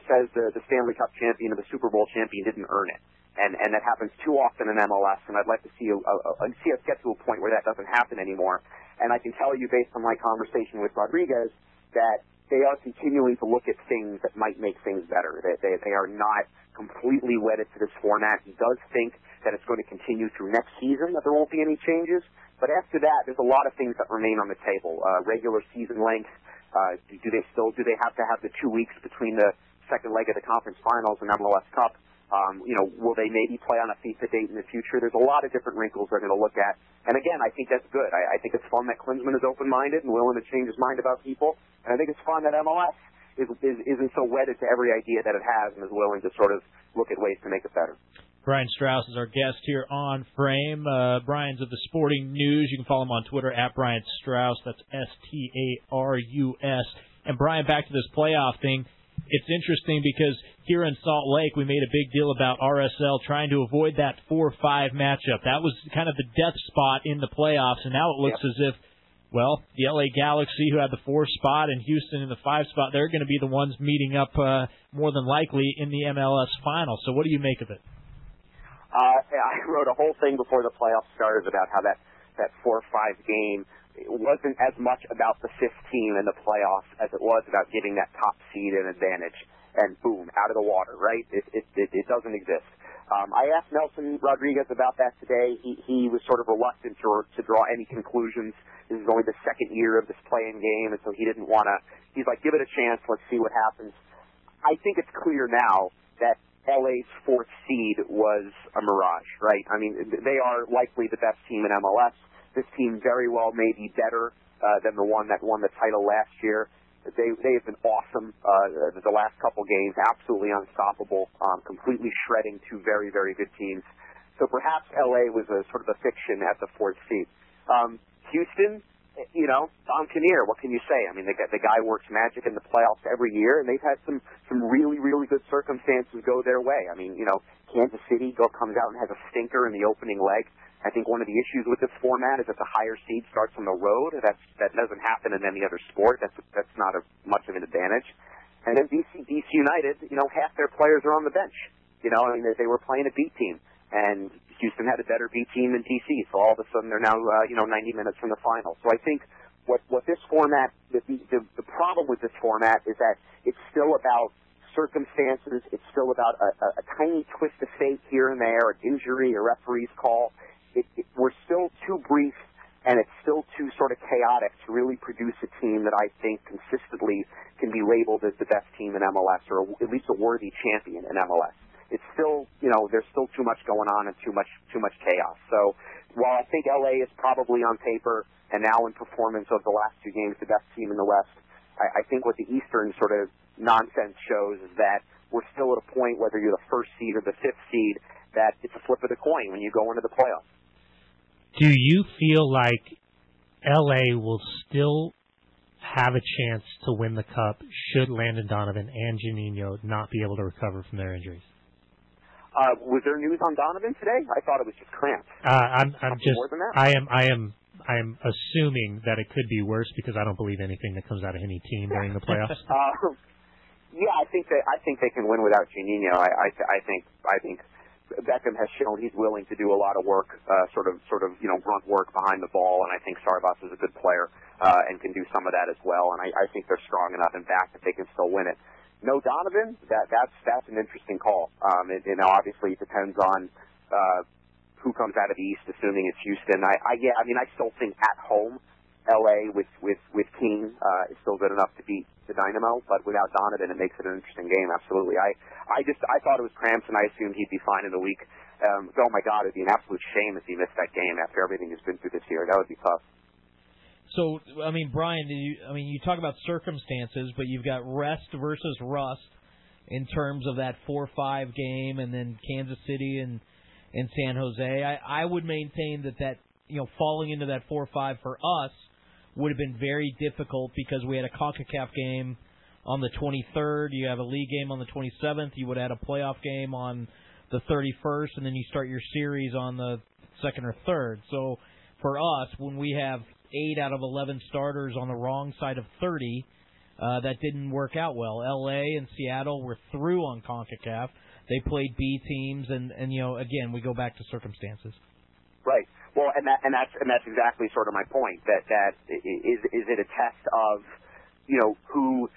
says the Stanley Cup champion or the Super Bowl champion didn't earn it. And that happens too often in MLS, and I'd like to see us get to a point where that doesn't happen anymore. And I can tell you, based on my conversation with Rodriguez, that they are continuing to look at things that might make things better. They are not completely wedded to this format. He does think that it's going to continue through next season, that there won't be any changes. But after that, there's a lot of things that remain on the table. Regular season length. Do they have to have the 2 weeks between the second leg of the conference finals and MLS Cup? Will they maybe play on a FIFA date in the future? There's a lot of different wrinkles they're going to look at. And again, I think that's good. I think it's fun that Klinsmann is open-minded and willing to change his mind about people. And I think it's fun that MLS isn't so wedded to every idea that it has and is willing to sort of look at ways to make it better. Brian Straus is our guest here on Frame. Brian's of the Sporting News. You can follow him on Twitter at Brian Straus. That's Starus. And Brian, back to this playoff thing. It's interesting because here in Salt Lake, we made a big deal about RSL trying to avoid that 4-5 matchup. That was kind of the death spot in the playoffs, and now it looks as if, the LA Galaxy, who had the 4 spot, and Houston in the 5 spot, they're going to be the ones meeting up more than likely in the MLS final. So what do you make of it? I wrote a whole thing before the playoffs started about how that 4-5 game, it wasn't as much about the 15 in the playoffs as it was about getting that top seed an advantage. And boom, out of the water, right? It doesn't exist. I asked Nelson Rodriguez about that today. He was sort of reluctant to draw any conclusions. This is only the second year of this play-in game, and so he didn't want to. He's like, give it a chance. Let's see what happens. I think it's clear now that LA's 4th seed was a mirage, right? I mean, they are likely the best team in MLS. This team very well may be better than the one that won the title last year. They have been awesome the last couple games, absolutely unstoppable, completely shredding 2 very, very good teams. So perhaps LA was a sort of a fiction at the 4th seed. Houston, Don Kinnear, what can you say? I mean, the guy works magic in the playoffs every year, and they've had some really, really good circumstances go their way. I mean, Kansas City comes out and has a stinker in the opening leg. I think one of the issues with this format is that the higher seed starts on the road. That doesn't happen in any other sport. That's not much of an advantage. And then DC United, half their players are on the bench. They were playing a B team, and Houston had a better B team than DC. So all of a sudden they're now 90 minutes from the final. So I think what this format, the problem with this format is that it's still about circumstances. It's still about a tiny twist of fate here and there, an injury, a referee's call. We're still too brief, and it's still too sort of chaotic to really produce a team that I think consistently can be labeled as the best team in MLS, or at least a worthy champion in MLS. It's still, there's still too much going on and too much chaos. So while I think LA is probably on paper and now in performance of the last 2 games the best team in the West, I think what the Eastern sort of nonsense shows is that we're still at a point, whether you're the 1st seed or the 5th seed, that it's a flip of the coin when you go into the playoffs. Do you feel like LA will still have a chance to win the Cup should Landon Donovan and Juninho not be able to recover from their injuries? Was there news on Donovan today? I thought it was just cramps. More than that? I am assuming that it could be worse because I don't believe anything that comes out of any team during the playoffs. Yeah, I think they can win without Juninho. I think Beckham has shown he's willing to do a lot of work, sort of grunt work behind the ball, and I think Sarvas is a good player and can do some of that as well. And I think they're strong enough in back that they can still win it. No Donovan, that's an interesting call. Obviously it depends on who comes out of the East, assuming it's Houston. I still think at home LA with King is still good enough to beat the Dynamo, but without Donovan, it makes it an interesting game. Absolutely. I thought it was cramps, and I assumed he'd be fine in the week. Oh my God, it'd be an absolute shame if he missed that game after everything he's been through this year. That would be tough. So, I mean, Brian, you talk about circumstances, but you've got rest versus rust in terms of that 4-5 game, and then Kansas City and San Jose. I would maintain that falling into that 4-5 for us would have been very difficult because we had a CONCACAF game on the 23rd. You have a league game on the 27th. You would have had a playoff game on the 31st, and then you start your series on the 2nd or 3rd. So for us, when we have 8 out of 11 starters on the wrong side of 30, that didn't work out well. L.A. and Seattle were through on CONCACAF. They played B teams, and again, we go back to circumstances. Right. Well, and that's exactly sort of my point. That is it a test of who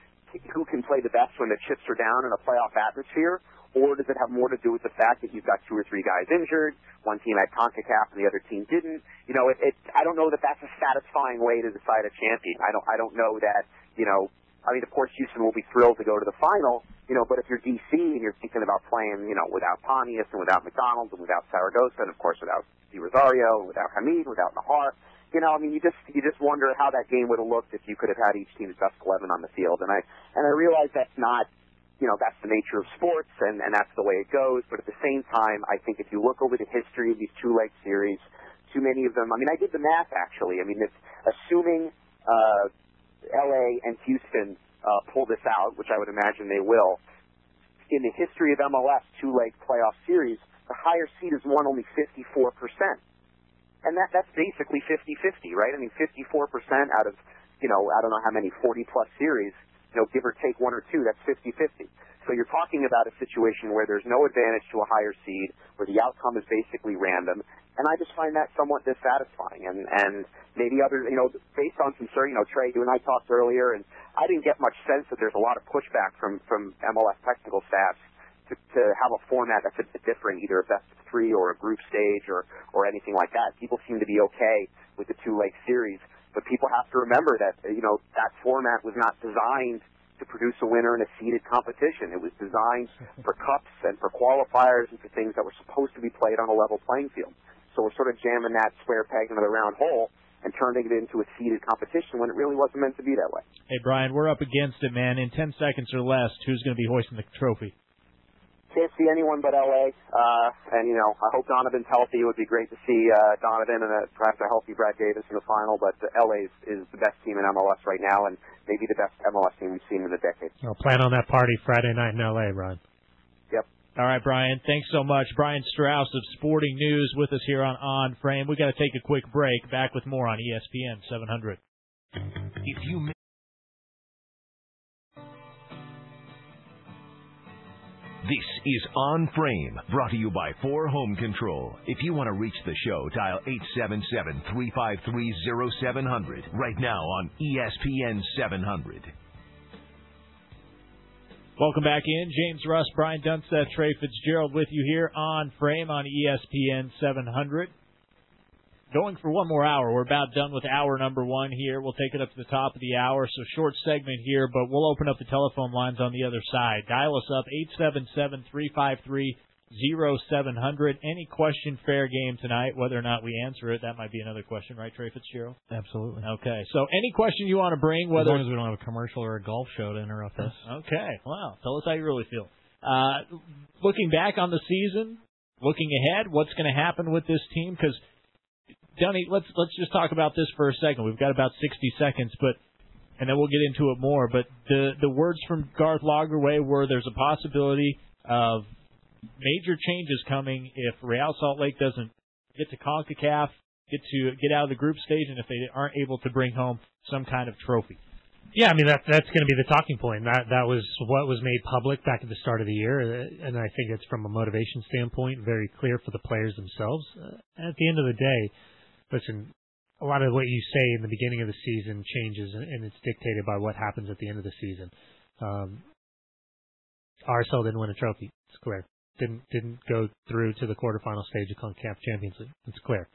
can play the best when the chips are down in a playoff atmosphere, or does it have more to do with the fact that you've got 2 or 3 guys injured, one team had CONCACAF and the other team didn't? I don't know that that's a satisfying way to decide a champion. I don't know that. Of course, Houston will be thrilled to go to the final, but if you're DC and you're thinking about playing, without Pontius and without McDonald and without Zaragoza and, of course, without Di Rosario and without Hamid, without Nahar, you just wonder how that game would have looked if you could have had each team's best 11 on the field. And I realize that's not, that's the nature of sports and that's the way it goes. But at the same time, I think if you look over the history of these 2-leg series, too many of them, I did the math actually. It's assuming LA and Houston pull this out, which I would imagine they will. In the history of MLS 2-leg playoff series, the higher seed has won only 54%. And that's basically 50-50, right? 54% out of, I don't know how many, 40-plus series, give or take 1 or 2, that's 50-50. So you're talking about a situation where there's no advantage to a higher seed, where the outcome is basically random, and I just find that somewhat dissatisfying. And maybe others, based on some, Trey, you and I talked earlier, and I didn't get much sense that there's a lot of pushback from MLS technical staff to have a format that's a bit different, either a best of 3 or a group stage or anything like that. People seem to be okay with the 2-leg series, but people have to remember that, that format was not designed to produce a winner in a seeded competition. It was designed for cups and for qualifiers and for things that were supposed to be played on a level playing field. So we're sort of jamming that square peg into the round hole and turning it into a seeded competition when it really wasn't meant to be that way. Hey, Brian, we're up against it, man. In 10 seconds or less, who's going to be hoisting the trophy? Can't see anyone but LA, and I hope Donovan's healthy. It would be great to see Donovan and perhaps a healthy Brad Davis in the final. But LA is the best team in MLS right now, and maybe the best MLS team we've seen in a decade. I'll plan on that party Friday night in LA, Brian. Yep. All right, Brian. Thanks so much. Brian Straus of Sporting News with us here on Frame. We got to take a quick break. Back with more on ESPN 700. If you This is On Frame, brought to you by 4 Home Control. If you want to reach the show, dial 877-353-0700 right now on ESPN 700. Welcome back in. James Russ, Brian Dunsteth, Trey Fitzgerald with you here on Frame on ESPN 700. Going for one more hour. We're about done with hour number 1 here. We'll take it up to the top of the hour, so short segment here, but we'll open up the telephone lines on the other side. Dial us up, 877-353-0700. Any question, fair game tonight, whether or not we answer it. That might be another question, right, Trey Fitzgerald? Absolutely. Okay, so any question you want to bring, whether as long as we don't have a commercial or a golf show to interrupt us. Okay, wow. Tell us how you really feel. Looking back on the season, looking ahead, what's going to happen with this team? Because Dunny, let's just talk about this for a second. We've got about 60 seconds, and then we'll get into it more. But the words from Garth Lagerwey were there's a possibility of major changes coming if Real Salt Lake doesn't get to CONCACAF, get out of the group stage, and if they aren't able to bring home some kind of trophy. Yeah, that's going to be the talking point. That was what was made public back at the start of the year, and I think it's from a motivation standpoint very clear for the players themselves. At the end of the day, listen, a lot of what you say in the beginning of the season changes, and it's dictated by what happens at the end of the season. RSL didn't win a trophy. It's clear. Didn't go through to the quarterfinal stage of CONCACAF Champions League. It's clear.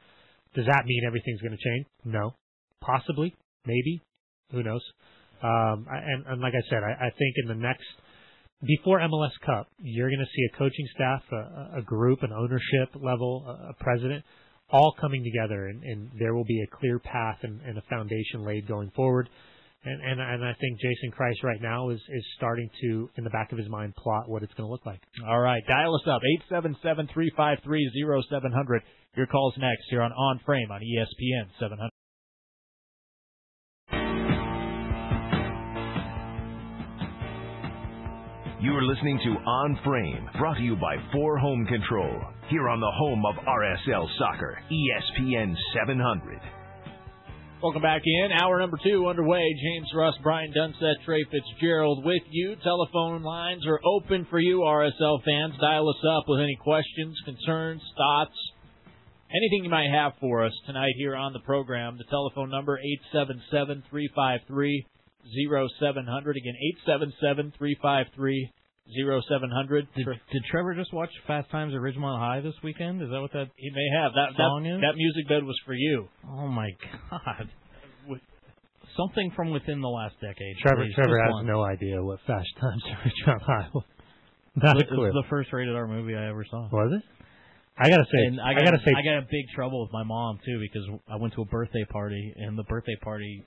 Does that mean everything's going to change? No. Possibly. Maybe. Who knows? And like I said, I think in the next, before MLS Cup, you're going to see a coaching staff, a group, an ownership level, a president, all coming together, and there will be a clear path and a foundation laid going forward. And I think Jason Kreis right now is starting to, in the back of his mind, plot what it's going to look like. All right, dial us up, 877-353-0700. Your call's next here on Frame on ESPN 700. You are listening to On Frame, brought to you by 4 Home Control, here on the home of RSL Soccer, ESPN 700. Welcome back in. Hour number 2 underway. James Russ, Brian Dunset, Trey Fitzgerald with you. Telephone lines are open for you, RSL fans. Dial us up with any questions, concerns, thoughts, anything you might have for us tonight here on the program. The telephone number, 877-353-0700. Again, 877-353-0700. Did Trevor just watch Fast Times at Ridgemont High this weekend? Is that what that he may have? song is? That music bed was for you. Oh, my God. Something from within the last decade. Trevor has no idea what Fast Times at Ridgemont High was. Not a clue. It was the first rated R movie I ever saw. Was it? I got in big trouble with my mom, too, because I went to a birthday party, and the birthday party,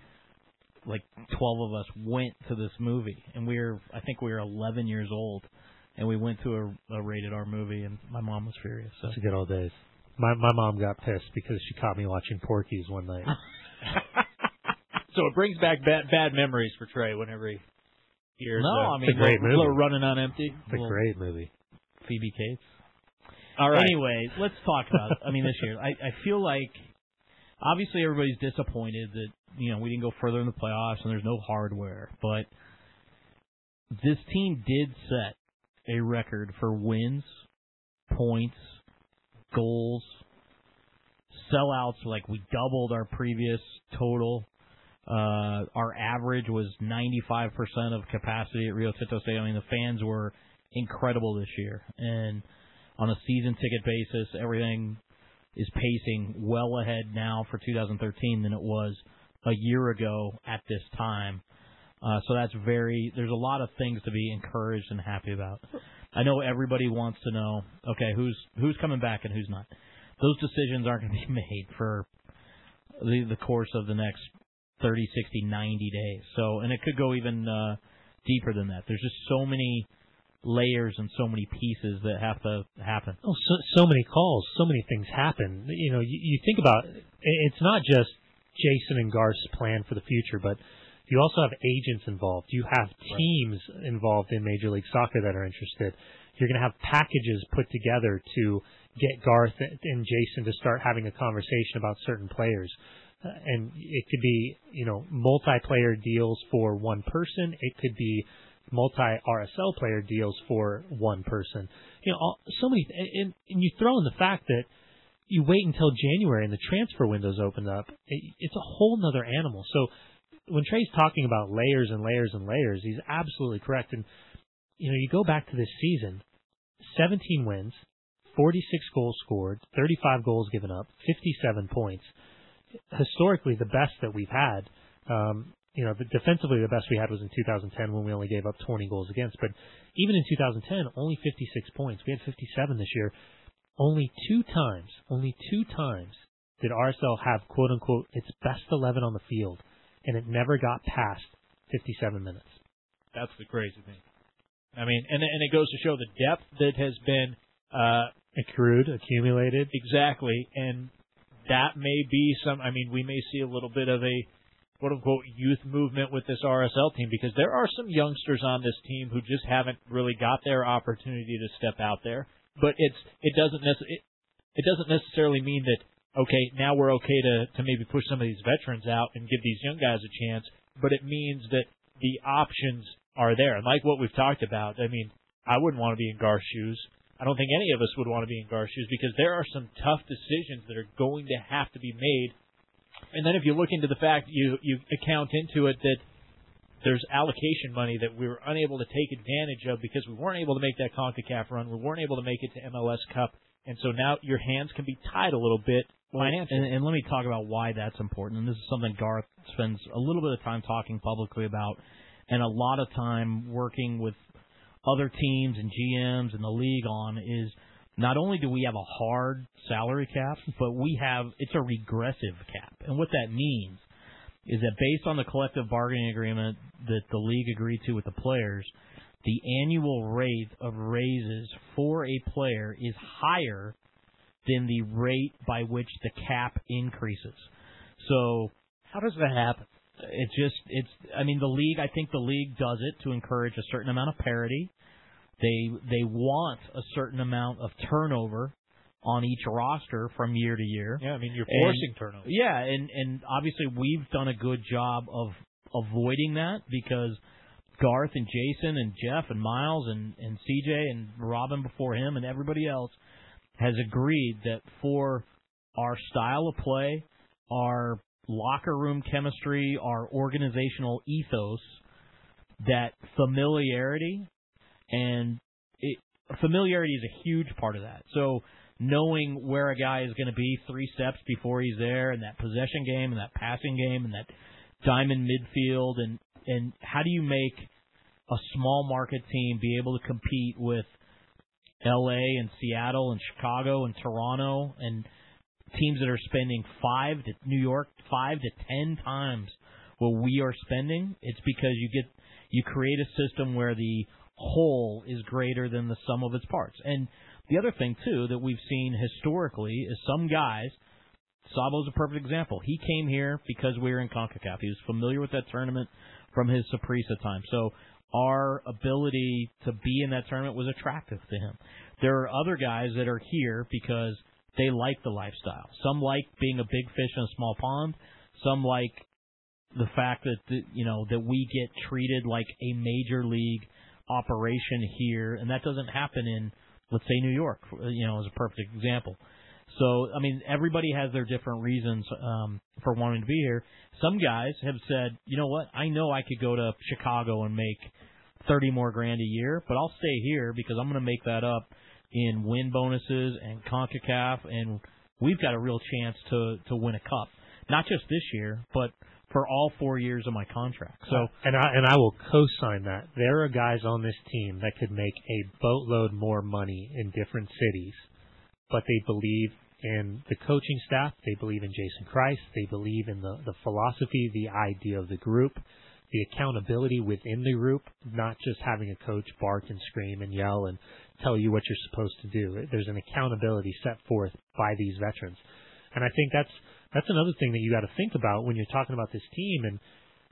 like 12 of us went to this movie, and I think we were 11 years old, and we went to a rated R movie, and my mom was furious. So. That's a good old days. My mom got pissed because she caught me watching Porky's one night. So it brings back bad memories for Trey whenever he hears it's a great movie. Running on empty. It's a great movie. Phoebe Cates. All right. Anyway, let's talk about this year. I feel like obviously everybody's disappointed that we didn't go further in the playoffs and there's no hardware, but this team did set a record for wins, points, goals, sellouts. Like we doubled our previous total. Our average was 95% of capacity at Rio Tinto Stadium. I mean, the fans were incredible this year, and on a season ticket basis, everything is pacing well ahead now for 2013 than it was a year ago at this time. So there's a lot of things to be encouraged and happy about. I know everybody wants to know, okay, who's coming back and who's not. Those decisions aren't going to be made for the course of the next 30, 60, 90 days. So, and it could go even deeper than that. There's just so many layers and so many pieces that have to happen. Oh, so many calls, so many things happen. You think about it's not just Jason and Garth's plan for the future, but you also have agents involved. You have teams involved in Major League Soccer that are interested. You're going to have packages put together to get Garth and Jason to start having a conversation about certain players. And it could be, multiplayer deals for one person. It could be multi-RSL player deals for one person. So many, and you throw in the fact that you wait until January and the transfer windows open up. It's a whole nother animal. So when Trey's talking about layers and layers and layers, he's absolutely correct. And, you go back to this season, 17 wins, 46 goals scored, 35 goals given up, 57 points. Historically, the best that we've had. Defensively, the best we had was in 2010 when we only gave up 20 goals against. But even in 2010, only 56 points. We had 57 this year. Only two times did RSL have, quote unquote, its best 11 on the field, and it never got past 57 minutes. That's the crazy thing. I mean, and it goes to show the depth that has been accumulated. Exactly, and that may be we may see a little bit of a quote-unquote youth movement with this RSL team because there are some youngsters on this team who just haven't really got their opportunity to step out there. But it doesn't necessarily mean that, okay, now we're okay to maybe push some of these veterans out and give these young guys a chance, but it means that the options are there. And like what we've talked about, I wouldn't want to be in Garth's shoes. I don't think any of us would want to be in Garth's shoes because there are some tough decisions that are going to have to be made. And then if you look into the fact, you account into it that there's allocation money that we were unable to take advantage of because we weren't able to make that CONCACAF run. We weren't able to make it to MLS Cup. And so now your hands can be tied a little bit financially. And let me talk about why that's important. And this is something Garth spends a little bit of time talking publicly about and a lot of time working with other teams and GMs in the league on is not only do we have a hard salary cap, but it's a regressive cap. And what that means is that based on the collective bargaining agreement that the league agreed to with the players, the annual rate of raises for a player is higher than the rate by which the cap increases. So how does that happen? The league, I think the league does it to encourage a certain amount of parity. They want a certain amount of turnover on each roster from year to year. Yeah, you're forcing turnover. Yeah, and obviously we've done a good job of avoiding that because Garth and Jason and Jeff and Miles and CJ and Robin before him and everybody else has agreed that for our style of play, our locker room chemistry, our organizational ethos, that familiarity is a huge part of that. So knowing where a guy is going to be 3 steps before he's there, and that possession game, and that passing game, and that diamond midfield, and how do you make a small market team be able to compete with L.A. and Seattle and Chicago and Toronto and teams that are spending 5 to 10 times what we are spending? It's because you create a system where the whole is greater than the sum of its parts. And the other thing, too, that we've seen historically is some guys, Sabo's a perfect example. He came here because we were in CONCACAF. He was familiar with that tournament from his Saprissa time. So our ability to be in that tournament was attractive to him. There are other guys that are here because they like the lifestyle. Some like being a big fish in a small pond. Some like the fact that that we get treated like a major league operation here, and that doesn't happen in, let's say, New York, as a perfect example. So, everybody has their different reasons for wanting to be here. Some guys have said, you know what, I know I could go to Chicago and make $30 more grand a year, but I'll stay here because I'm going to make that up in win bonuses and CONCACAF, and we've got a real chance to win a cup. Not just this year, but for all 4 years of my contract. So, and I will co-sign that. There are guys on this team that could make a boatload more money in different cities, but they believe in the coaching staff, they believe in Jason Christ, they believe in the philosophy, the idea of the group, the accountability within the group, not just having a coach bark and scream and yell and tell you what you're supposed to do. There's an accountability set forth by these veterans. And I think that's another thing that you got to think about when you're talking about this team. And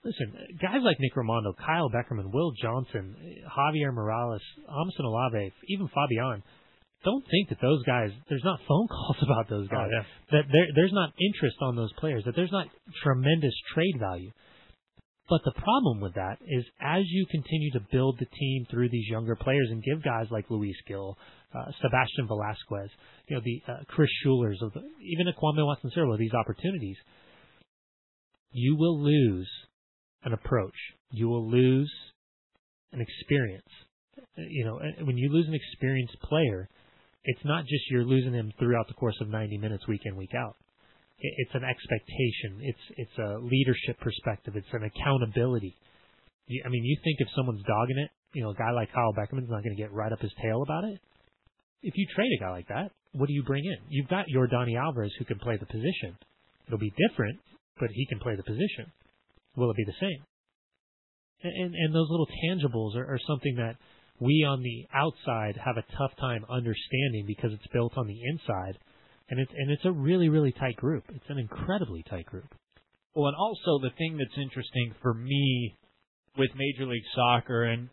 listen, guys like Nick Raimondo, Kyle Beckerman, Will Johnson, Javier Morales, Amson Olave, even Fabian, don't think that those guys, there's not phone calls about those guys, that there's not interest on those players, that there's not tremendous trade value. But the problem with that is as you continue to build the team through these younger players and give guys like Luis Gil, Sebastian Velasquez, the Chris Schulers, even Kwame Watson-Silva, these opportunities, you will lose an approach. You will lose an experience. When you lose an experienced player, it's not just you're losing him throughout the course of 90 minutes, week in, week out. It's an expectation. It's a leadership perspective. It's an accountability. You think if someone's dogging it, a guy like Kyle Beckerman's not going to get right up his tail about it. If you trade a guy like that, what do you bring in? You've got Yordani Alvarez who can play the position. It'll be different, but he can play the position. Will it be the same? And those little tangibles are something that we on the outside have a tough time understanding because it's built on the inside. And it's a really, really tight group. It's an incredibly tight group. Well, and also the thing that's interesting for me with Major League Soccer, and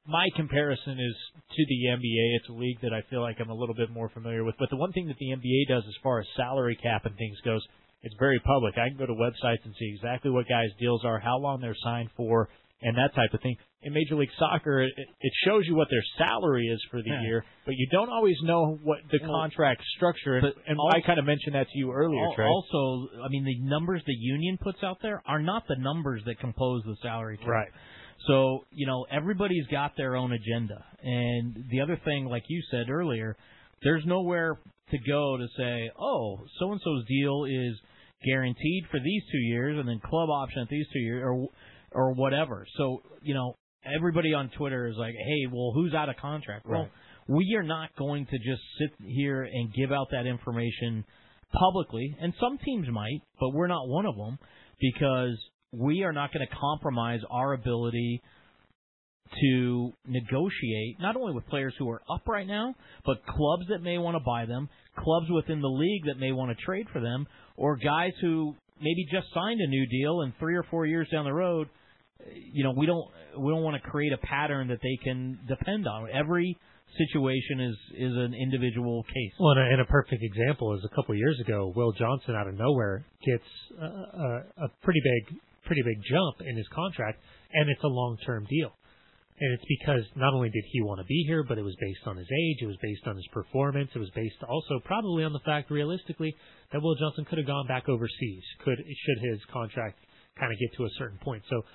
my comparison is to the NBA. It's a league that I feel like I'm a little bit more familiar with. But the one thing that the NBA does as far as salary cap and things goes, it's very public. I can go to websites and see exactly what guys' deals are, how long they're signed for, and that type of thing. In Major League Soccer, it shows you what their salary is for the year, but you don't always know what the contract structure. And I kind of mentioned that to you earlier, Trey. Also, the numbers the union puts out there are not the numbers that compose the salary cap. Right. So, everybody's got their own agenda. And the other thing, like you said earlier, there's nowhere to go to say, oh, so-and-so's deal is guaranteed for these 2 years and then club option at these 2 years or whatever. So, everybody on Twitter is like, hey, well, who's out of contract? Right. Well, we are not going to just sit here and give out that information publicly, and some teams might, but we're not one of them, because we are not going to compromise our ability to negotiate, not only with players who are up right now, but clubs that may want to buy them, clubs within the league that may want to trade for them, or guys who maybe just signed a new deal and 3 or 4 years down the road, we don't want to create a pattern that they can depend on. Every situation is an individual case. Well, and a perfect example is a couple of years ago, Will Johnson out of nowhere gets a pretty big jump in his contract, and it's a long-term deal. And it's because not only did he want to be here, but it was based on his age, it was based on his performance, it was based also probably on the fact, realistically, that Will Johnson could have gone back overseas, should his contract kind of get to a certain point. So,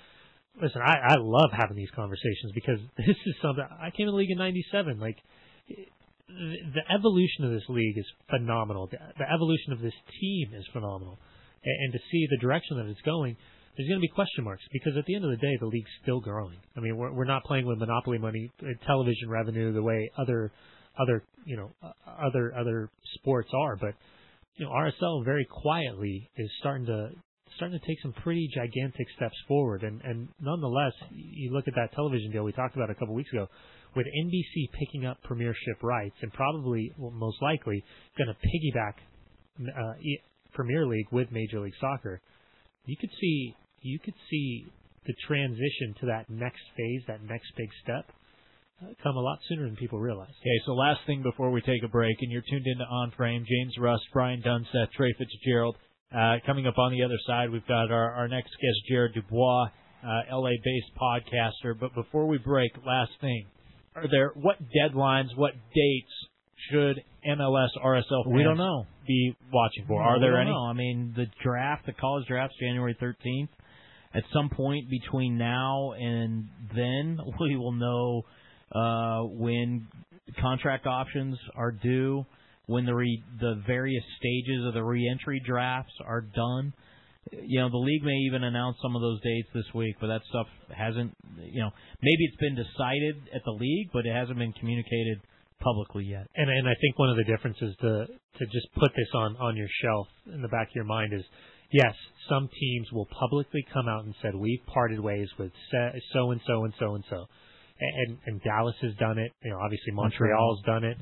listen, I love having these conversations because this is something. I came in the league in '97. Like, the evolution of this league is phenomenal. The evolution of this team is phenomenal. And to see the direction that it's going, there's going to be question marks because at the end of the day, the league's still growing. I mean, we're not playing with monopoly money, television revenue, the way other sports are. But RSL very quietly is starting to take some pretty gigantic steps forward. And nonetheless, you look at that television deal we talked about a couple weeks ago, with NBC picking up Premiership rights and probably, most likely, going to piggyback Premier League with Major League Soccer. You could see the transition to that next phase, that next big step, come a lot sooner than people realize. Okay, so last thing before we take a break, and you're tuned into On Frame, James Rust, Brian Dunseth, Trey Fitzgerald. Coming up on the other side, we've got our next guest, Jared DuBois, LA-based podcaster. But before we break, last thing, what deadlines, what dates should MLS RSL fans we don't know be watching for? Are there any? No. I mean, the college draft's January 13th. At some point between now and then, we will know when contract options are due, when the various stages of the re-entry drafts are done. The league may even announce some of those dates this week, but that stuff hasn't, maybe it's been decided at the league, but it hasn't been communicated publicly yet. And I think one of the differences to just put this on your shelf in the back of your mind is, yes, some teams will publicly come out and said, we've parted ways with so-and-so and so-and-so. And Dallas has done it. Obviously Montreal's done it.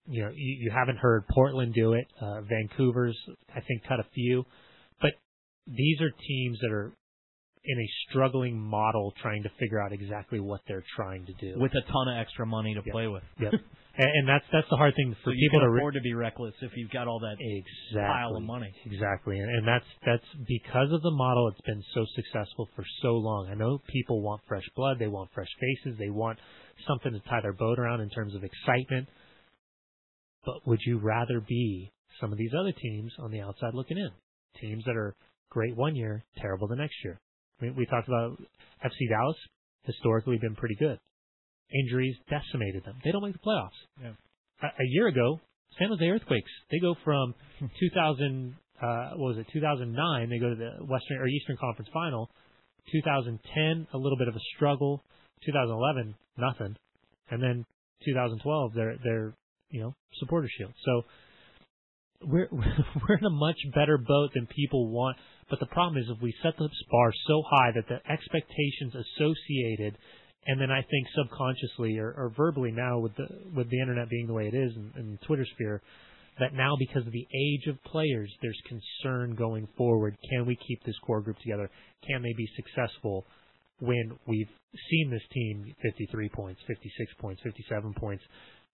You haven't heard Portland do it. Vancouver's, I think, cut a few. But these are teams that are in a struggling model trying to figure out exactly what they're trying to do. With a ton of extra money to play with. Yep. And that's the hard thing for so people to afford to be reckless if you've got all that pile of money. Exactly. And that's because of the model it's been so successful for so long. I know people want fresh blood, they want fresh faces, they want something to tie their boat around in terms of excitement. But would you rather be some of these other teams on the outside looking in? Teams that are great one year, terrible the next year. We talked about FC Dallas, historically been pretty good. Injuries decimated them. They don't make the playoffs. Yeah. A year ago, San Jose Earthquakes, they go from 2009, they go to the Western or Eastern Conference Final. 2010, a little bit of a struggle. 2011, nothing. And then 2012, they're supporter shield. So we're in a much better boat than people want. But the problem is if we set the bar so high that the expectations associated, and then I think subconsciously or verbally now with the internet being the way it is and the Twitter sphere, that now because of the age of players, there's concern going forward. Can we keep this core group together? Can they be successful when we've seen this team 53 points, 56 points, 57 points,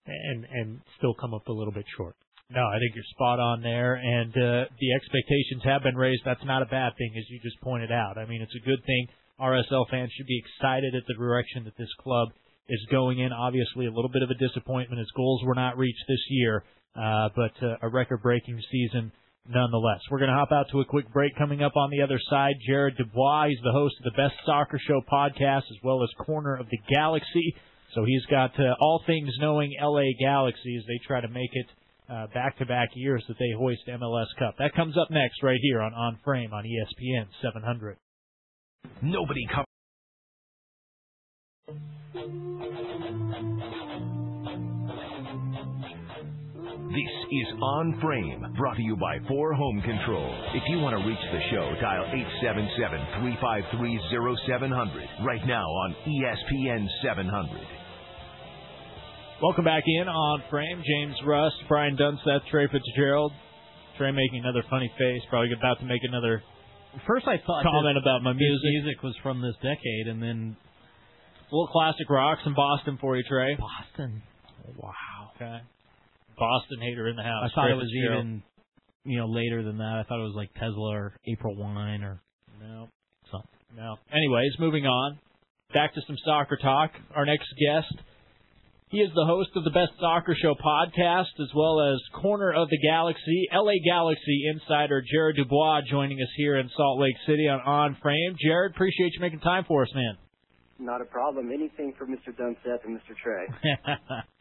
and still come up a little bit short? No, I think you're spot on there, and the expectations have been raised. That's not a bad thing, as you just pointed out. I mean, it's a good thing. RSL fans should be excited at the direction that this club is going in. Obviously, a little bit of a disappointment as goals were not reached this year, but a record-breaking season nonetheless. We're going to hop out to a quick break. Coming up on the other side, Jared DuBois. He's the host of the Best Soccer Show podcast as well as Corner of the Galaxy. So he's got all things knowing LA Galaxy as they try to make it back-to-back years that they hoist MLS Cup. That comes up next right here on Frame on ESPN 700. Nobody This is On Frame, brought to you by 4 Home Control. If you want to reach the show, dial 877-353-0700 right now on ESPN 700. Welcome back in On Frame. James Rust, Brian Dunseth, Trey Fitzgerald. Trey making another funny face, probably about to make another first I thought comment about my music. Music was from this decade, and then a little classic rock, some Boston for you, Trey. Boston. Wow. Okay. Boston hater in the house. I thought Trey it was Fitzgerald. even, later than that. I thought it was like Tesla or April Wine or something. No. Anyways, moving on. Back to some soccer talk. Our next guest, he is the host of the Best Soccer Show podcast, as well as Corner of the Galaxy, LA Galaxy insider Jared DuBois joining us here in Salt Lake City on Frame. Jared, appreciate you making time for us, man. Not a problem. Anything for Mr. Dunseth and Mr. Trey.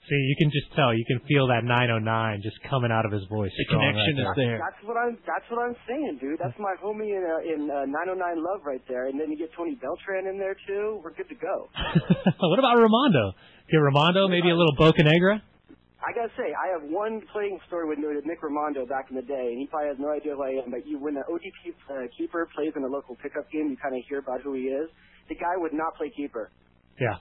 See, you can just tell. You can feel that 909 just coming out of his voice. The connection is there. That's what I'm saying, dude. That's my homie in 909 Love right there. And then you get Tony Beltran in there too. We're good to go. What about Ramondo? Get Ramondo, maybe a little Boca Negra? I gotta say, I have one playing story with Nick Ramondo back in the day, and he probably has no idea who I am. But when an ODP keeper plays in a local pickup game, you kind of hear about who he is. The guy would not play keeper. Yeah.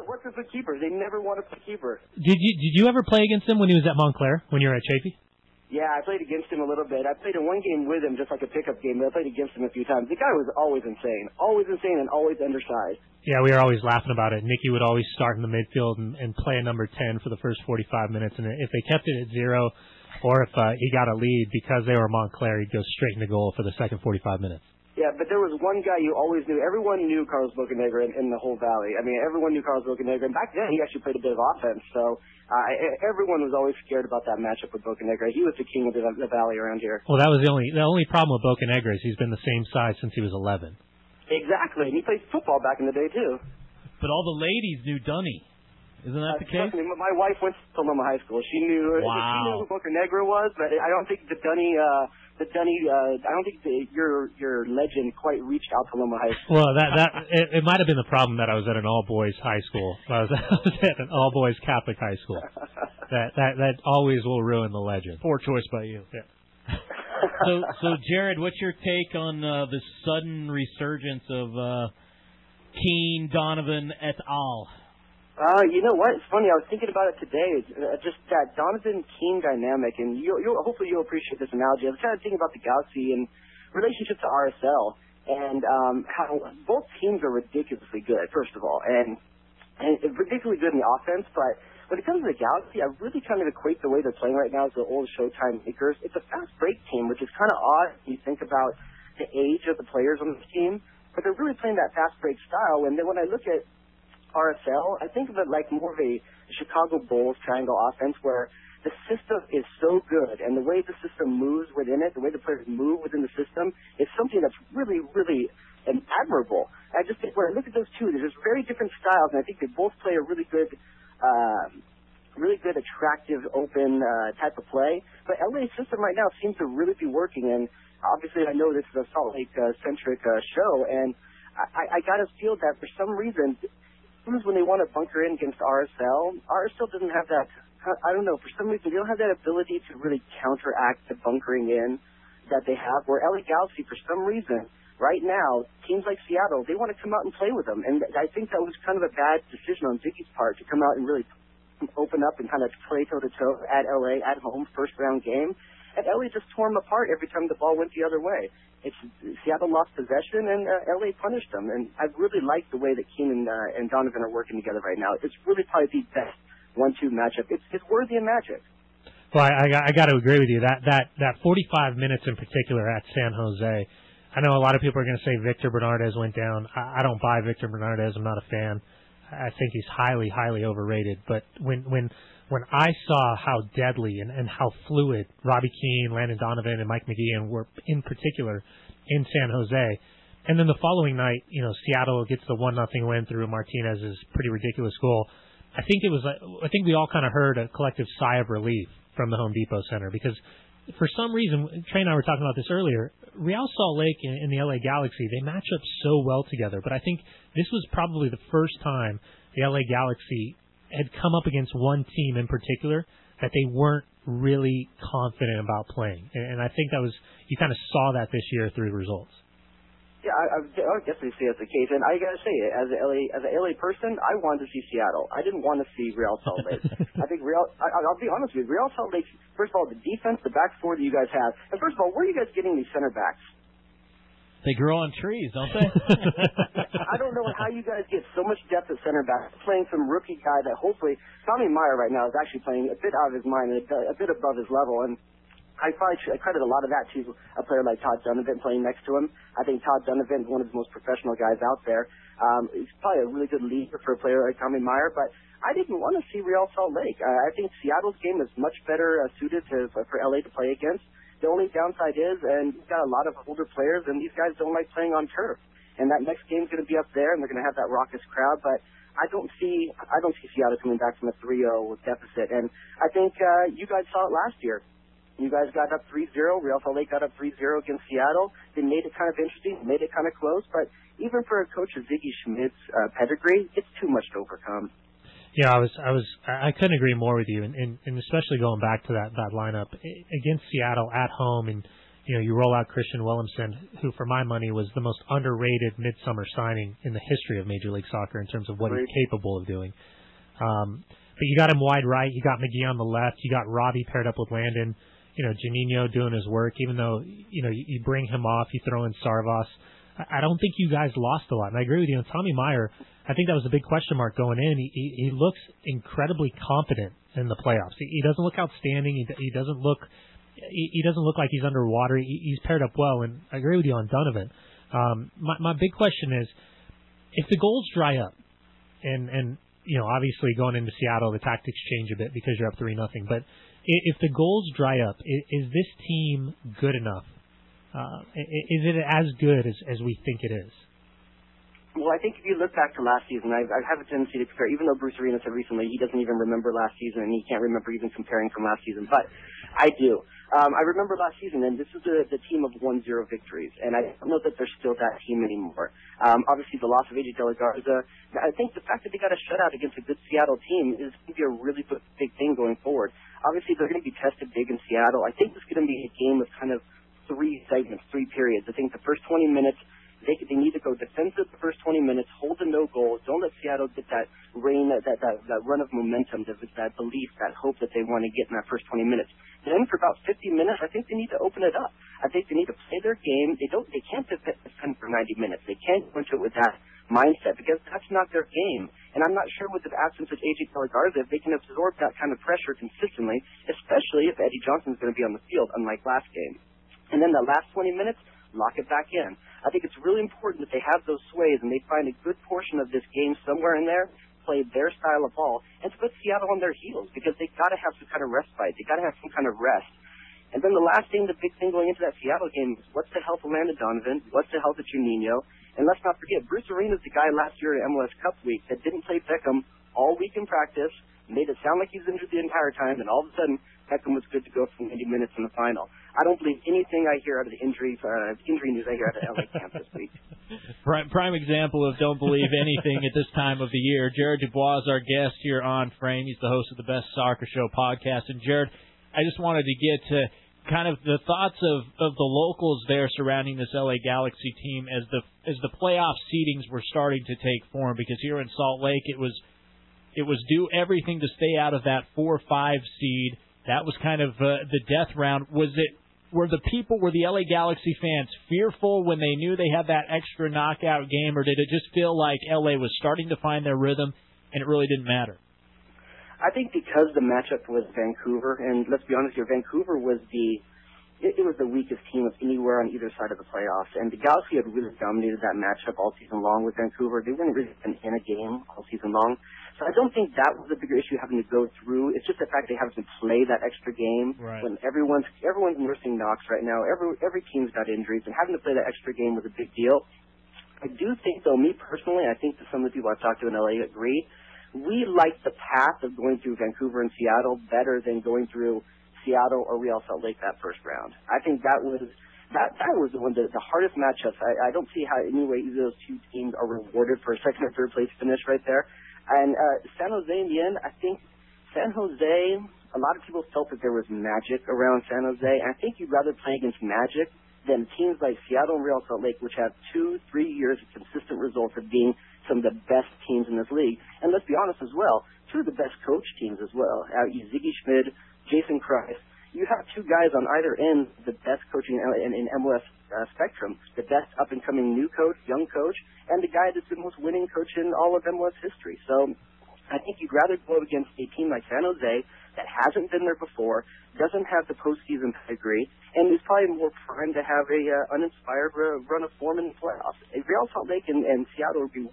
What's this with keepers? They never want to play keeper. Did you ever play against him when he was at Montclair, when you were at Chafee? Yeah, I played against him a little bit. I played in one game with him, just like a pickup game, but I played against him a few times. The guy was always insane and always undersized. Yeah, we were always laughing about it. Nicky would always start in the midfield and play a number 10 for the first 45 minutes, and if they kept it at 0, or if he got a lead because they were Montclair, he'd go straight into goal for the second 45 minutes. Yeah, but there was one guy you always knew. Everyone knew Carlos Bocanegra in the whole valley. I mean, everyone knew Carlos Bocanegra, and back then he actually played a bit of offense. So everyone was always scared about that matchup with Bocanegra. He was the king of the valley around here. Well, that was the only problem with Bocanegra is he's been the same size since he was 11. Exactly, and he played football back in the day too. But all the ladies knew Dunny. Isn't that the case? My wife went to Loma High School. She knew who Bocanegra was, but I don't think the Dunny. I don't think your legend quite reached out to Loma High School. Well, it might have been the problem that I was at an all-boys high school. I was at an all-boys Catholic high school. That always will ruin the legend. Poor choice by you. Yeah. So Jared, what's your take on the sudden resurgence of Keane, Donovan et al.? You know what? It's funny. I was thinking about it today. Just that Donovan-Keane dynamic, and hopefully you'll appreciate this analogy. I was kind of thinking about the Galaxy and relationship to RSL, and how both teams are ridiculously good, first of all, and ridiculously good in the offense. But when it comes to the Galaxy, I really kind of equate the way they're playing right now as the old Showtime makers. It's a fast break team, which is kind of odd when you think about the age of the players on this team. But they're really playing that fast break style. And then when I look at RSL, I think of it like more of a Chicago Bulls triangle offense where the system is so good and the way the system moves within it, the way the players move within the system, is something that's really, really admirable. I just think when I look at those two, they're just very different styles, and I think they both play a really good, attractive, open type of play. But LA's system right now seems to really be working, and obviously I know this is a Salt Lake-centric show, and I got to feel that for some reason, when they want to bunker in against RSL doesn't have that, I don't know, for some reason they don't have that ability to really counteract the bunkering in that they have, where LA Galaxy, for some reason, right now, teams like Seattle, they want to come out and play with them. And I think that was kind of a bad decision on Ziggy's part to come out and really open up and kind of play toe-to-toe at LA at home, first-round game. And LA just tore them apart every time the ball went the other way. Seattle lost possession, and LA punished them. And I really like the way that Keane and Donovan are working together right now. It's really probably the best 1-2 matchup. It's worthy of magic. Well, I got to agree with you. That 45 minutes in particular at San Jose, I know a lot of people are going to say Victor Bernardez went down. I don't buy Victor Bernardez. I'm not a fan. I think he's highly, highly overrated. But when I saw how deadly and how fluid Robbie Keane, Landon Donovan, and Mike McGeehan were in particular in San Jose, and then the following night, Seattle gets the 1-0 win through Martinez's pretty ridiculous goal. I think we all kind of heard a collective sigh of relief from the Home Depot Center, because for some reason, Trey and I were talking about this earlier, Real Salt Lake and the LA Galaxy, they match up so well together. But I think this was probably the first time the LA Galaxy had come up against one team in particular that they weren't really confident about playing. And I think that was, you kind of saw that this year through the results. Yeah, I would definitely say that's the case. And I got to say, as an LA person, I wanted to see Seattle. I didn't want to see Real Salt Lake. I think I'll be honest with you, Real Salt Lake, first of all, the defense, the back four that you guys have. And first of all, where are you guys getting these center backs? They grow on trees, don't they? I don't know how you guys get so much depth at center back, playing some rookie guy that hopefully, Tommy Meyer right now is actually playing a bit out of his mind, a bit above his level. And I credit a lot of that to a player like Todd Donovan playing next to him. I think Todd Donovan is one of the most professional guys out there. He's probably a really good leader for a player like Tommy Meyer, but I didn't want to see Real Salt Lake. I think Seattle's game is much better suited for LA to play against. The only downside is, and you've got a lot of older players, and these guys don't like playing on turf. And that next game's going to be up there, and they're going to have that raucous crowd. But I don't see Seattle coming back from a 3-0 deficit. And I think you guys saw it last year. You guys got up 3-0. Real Salt Lake got up 3-0 against Seattle. They made it kind of interesting, made it kind of close. But even for a coach of Ziggy Schmidt's pedigree, it's too much to overcome. Yeah, I couldn't agree more with you, and especially going back to that lineup against Seattle at home, and you roll out Christian Williamson, who for my money was the most underrated midsummer signing in the history of Major League Soccer in terms of what he's capable of doing. But you got him wide right, you got McGee on the left, you got Robbie paired up with Landon, Juninho doing his work. Even though you bring him off, you throw in Sarvas. I don't think you guys lost a lot, and I agree with you. And Tommy Meyer, I think that was a big question mark going in. He looks incredibly confident in the playoffs. He doesn't look outstanding. He doesn't look like he's underwater. He's paired up well, and I agree with you on Donovan. My big question is, if the goals dry up, and obviously going into Seattle, the tactics change a bit because you're up 3-0. But if the goals dry up, is this team good enough? Is it as good as we think it is? Well, I think if you look back to last season, I have a tendency to compare, even though Bruce Arena said recently he doesn't even remember last season and he can't remember even comparing from last season, but I do. I remember last season, and this is the team of 1-0 victories, and I don't know that they're still that team anymore. Obviously, the loss of AJ De La Garza, I think the fact that they got a shutout against a good Seattle team is going to be a really big thing going forward. Obviously, they're going to be tested big in Seattle. I think this is going to be a game of kind of 3 segments, 3 periods. I think the first 20 minutes, they need to go defensive the first 20 minutes, hold the no goal. Don't let Seattle get that run of momentum, that belief, that hope that they want to get in that first 20 minutes. Then for about 50 minutes, I think they need to open it up. I think they need to play their game. They can't defend for 90 minutes. They can't go into it with that mindset because that's not their game. And I'm not sure with the absence of AJ De La Garza if they can absorb that kind of pressure consistently, especially if Eddie Johnson's going to be on the field, unlike last game. And then the last 20 minutes, lock it back in. I think it's really important that they have those sways and they find a good portion of this game somewhere in there, play their style of ball, and to put Seattle on their heels because they've got to have some kind of respite. They've got to have some kind of rest. And then the last thing, the big thing going into that Seattle game is what's the health of Landon Donovan? What's the health of Juninho? And let's not forget, Bruce Arena's the guy last year at MLS Cup week that didn't play Beckham all week in practice, made it sound like he was injured the entire time, and all of a sudden Beckham was good to go for 90 minutes in the final. I don't believe anything I hear out of the injury news I hear out of LA camp this week. Prime example of don't believe anything at this time of the year. Jared DuBois is our guest here on Frame. He's the host of the Best Soccer Show podcast. And Jared, I just wanted to get to kind of the thoughts of the locals there surrounding this LA Galaxy team as the playoff seedings were starting to take form, because here in Salt Lake it was do everything to stay out of that 4-5 seed. That was kind of the death round. Were the LA Galaxy fans fearful when they knew they had that extra knockout game, or did it just feel like LA was starting to find their rhythm and it really didn't matter? I think because the matchup was Vancouver, and let's be honest here, Vancouver was the weakest team of anywhere on either side of the playoffs, and the Galaxy had really dominated that matchup all season long with Vancouver. They weren't really in a game all season long. So I don't think that was the bigger issue having to go through. It's just the fact they have to play that extra game when everyone's nursing knocks right now. Every team's got injuries, and having to play that extra game was a big deal. I do think, though, me personally, I think that some of the people I've talked to in LA agree, we like the path of going through Vancouver and Seattle better than going through Seattle or Real Salt Lake that first round. I think that was the one the hardest matchups. I don't see how any way either of those two teams are rewarded for a second or third place finish right there. And San Jose in the end, I think San Jose, a lot of people felt that there was magic around San Jose. And I think you'd rather play against magic than teams like Seattle and Real Salt Lake, which have 2-3 years of consistent results of being some of the best teams in this league. And let's be honest as well, two of the best coach teams as well. Ziggy Schmid, Jason Kreis. You have two guys on either end, the best coaching in MLS spectrum, the best up-and-coming new coach, young coach, and the guy that's the most winning coach in all of MLS history. So I think you'd rather go against a team like San Jose that hasn't been there before, doesn't have the postseason pedigree, and is probably more primed to have a uninspired run of form in the playoffs. Real Salt Lake and Seattle would be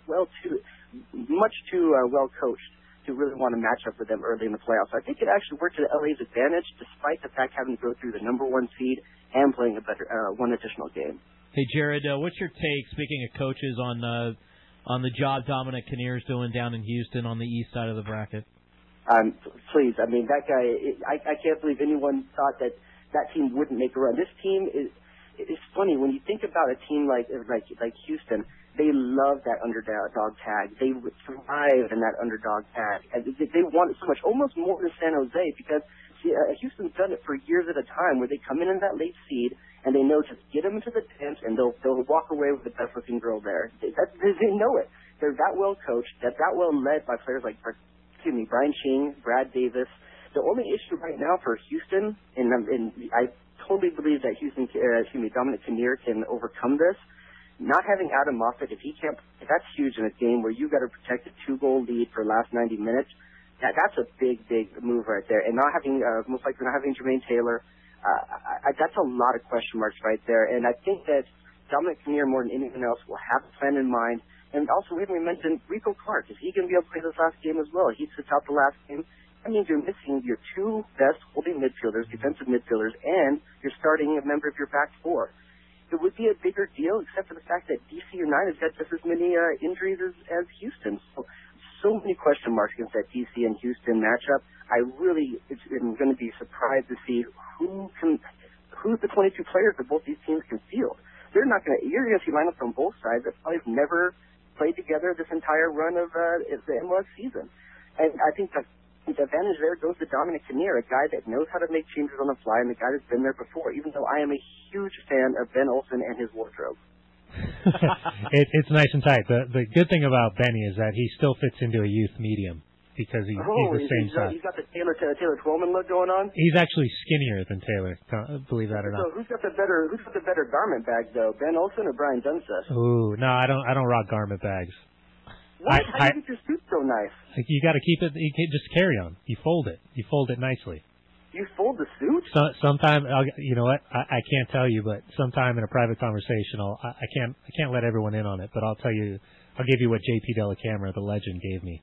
much too well coached to really want to match up with them early in the playoffs. So I think it actually worked to LA's advantage, despite the fact having to go through the number one seed and playing a better one additional game. Hey, Jared, what's your take, speaking of coaches, on the job Dominic Kinnear's doing down in Houston on the east side of the bracket? Please, I mean, that guy, I can't believe anyone thought that team wouldn't make a run. This team it's funny, when you think about a team like Houston, they love that underdog tag. They would thrive in that underdog tag. And they want it so much, almost more than San Jose, because Houston's done it for years at a time, where they come in that late seed, and they know just get them into the dance, and they'll walk away with the best-looking girl there. They know it. They're that well coached, that well led by players like Brian Ching, Brad Davis. The only issue right now for Houston, and I totally believe that Dominic Kinnear can overcome this. Not having Adam Moffat, if that's huge in a game where you got to protect a 2-goal lead for the last 90 minutes. That's a big move right there. And not having, most likely not having Jermaine Taylor, that's a lot of question marks right there. And I think that Dominic Kinnear, more than anyone else, will have a plan in mind. And also, we haven't mentioned Rico Clark. Is he going to be able to play this last game as well? He sits out the last game. That means you're missing your two best holding midfielders, defensive midfielders, and you're starting a member of your back four. It would be a bigger deal, except for the fact that DC United's got just as many injuries as Houston. So many question marks against that DC and Houston matchup. I really am going to be surprised to see who's the 22 players that both these teams can field. You're going to see lineups on both sides that probably have never played together this entire run of the MLS season. And I think that the advantage there goes to Dominic Kinnear, a guy that knows how to make changes on the fly, and a guy that's been there before, even though I am a huge fan of Ben Olsen and his wardrobe. It's nice and tight. The good thing about Benny is that he still fits into a youth medium because he's the same size. He's got the Taylor Twellman look going on. He's actually skinnier than Taylor, believe that or not. So who's got the better garment bag though, Ben Olsen or Brian Dunseth? Ooh, no, I don't rock garment bags. How do you get your suit so nice? You got to keep it. You can't just carry on. You fold it. You fold it nicely. You fold the suit? Sometime, you know what? I can't tell you, but sometime in a private conversation, I can't let everyone in on it. But I'll tell you. I'll give you what JP Della Camera, the legend, gave me.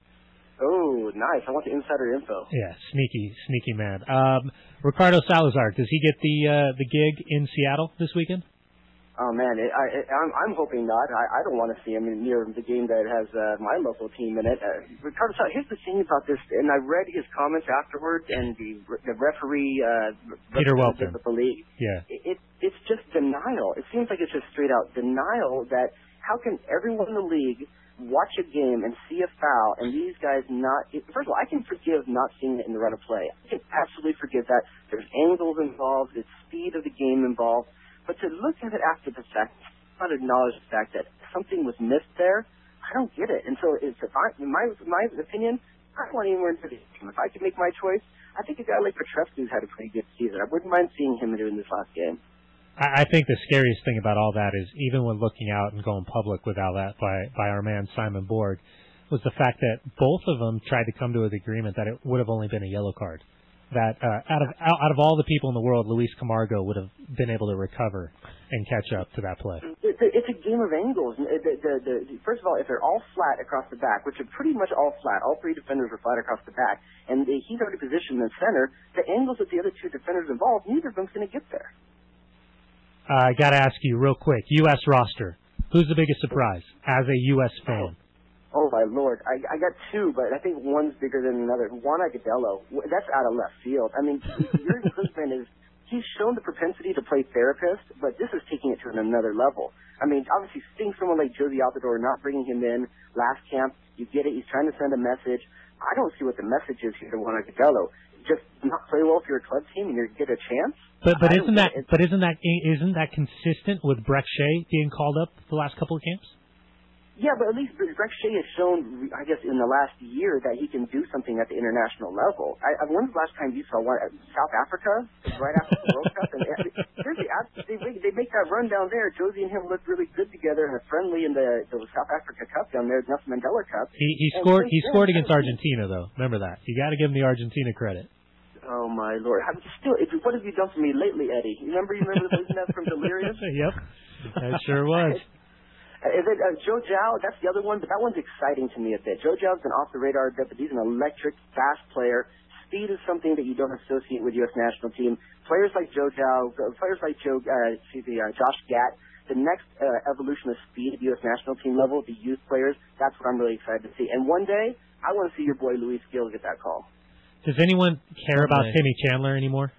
Oh, nice! I want the insider info. Yeah, sneaky man. Ricardo Salazar, does he get the gig in Seattle this weekend? Oh man, I'm hoping not. I don't want to see him near the game that has my local team in it. Ricardo, here's the thing about this, and I read his comments afterwards, and the referee Peter Welton of the league. Yeah, it's just denial. It seems like it's just straight out denial. That how can everyone in the league watch a game and see a foul, and these guys not? First of all, I can forgive not seeing it in the run of play. I can absolutely forgive that. There's angles involved, there's speed of the game involved. But to look at it after the fact, not acknowledge the fact that something was missed there, I don't get it. And so, in my opinion, I don't want anywhere into this team. If I could make my choice, I think a guy like Petrescu's had a pretty good season. I wouldn't mind seeing him in this last game. I think the scariest thing about all that is, even when looking out and going public with all that by our man Simon Borg, was the fact that both of them tried to come to an agreement that it would have only been a yellow card. That out of all the people in the world, Luis Camargo would have been able to recover and catch up to that play. It's a game of angles. First of all, if they're all flat across the back, which are pretty much all flat, all three defenders are flat across the back, and he's already positioned in the center, the angles that the other two defenders involved, neither of them's going to get there. I got to ask you real quick, U.S. roster, who's the biggest surprise as a U.S. fan? Oh, my Lord. I got two, but I think one's bigger than another. Juan Agudelo, that's out of left field. I mean, Jurgen Klinsmann he's shown the propensity to play therapist, but this is taking it to another level. I mean, obviously, seeing someone like Josie Altidore, not bringing him in last camp, you get it. He's trying to send a message. I don't see what the message is here to Juan Agudelo. Just not play well for your club team and you get a chance. But isn't that consistent with Breck Shea being called up the last couple of camps? Yeah, but at least Breck Shea has shown, I guess, in the last year that he can do something at the international level. When's the last time you saw one? South Africa, right after the World Cup? And they make that run down there. Josie and him look really good together and are friendly in the South Africa Cup down there, Nelson Mandela Cup. He scored against Argentina, though. Remember that. You got to give him the Argentina credit. Oh, my Lord. What have you done for me lately, Eddie? You remember that from Delirious? Yep, that sure was. Joe Zhao, that's the other one, but that one's exciting to me a bit. Joe Zhao's been off the radar, but he's an electric, fast player. Speed is something that you don't associate with U.S. national team. Players like Josh Gatt, the next evolution of speed at U.S. national team level, the youth players, that's what I'm really excited to see. And one day, I want to see your boy Luis Gil get that call. Does anyone care about Timmy Chandler anymore?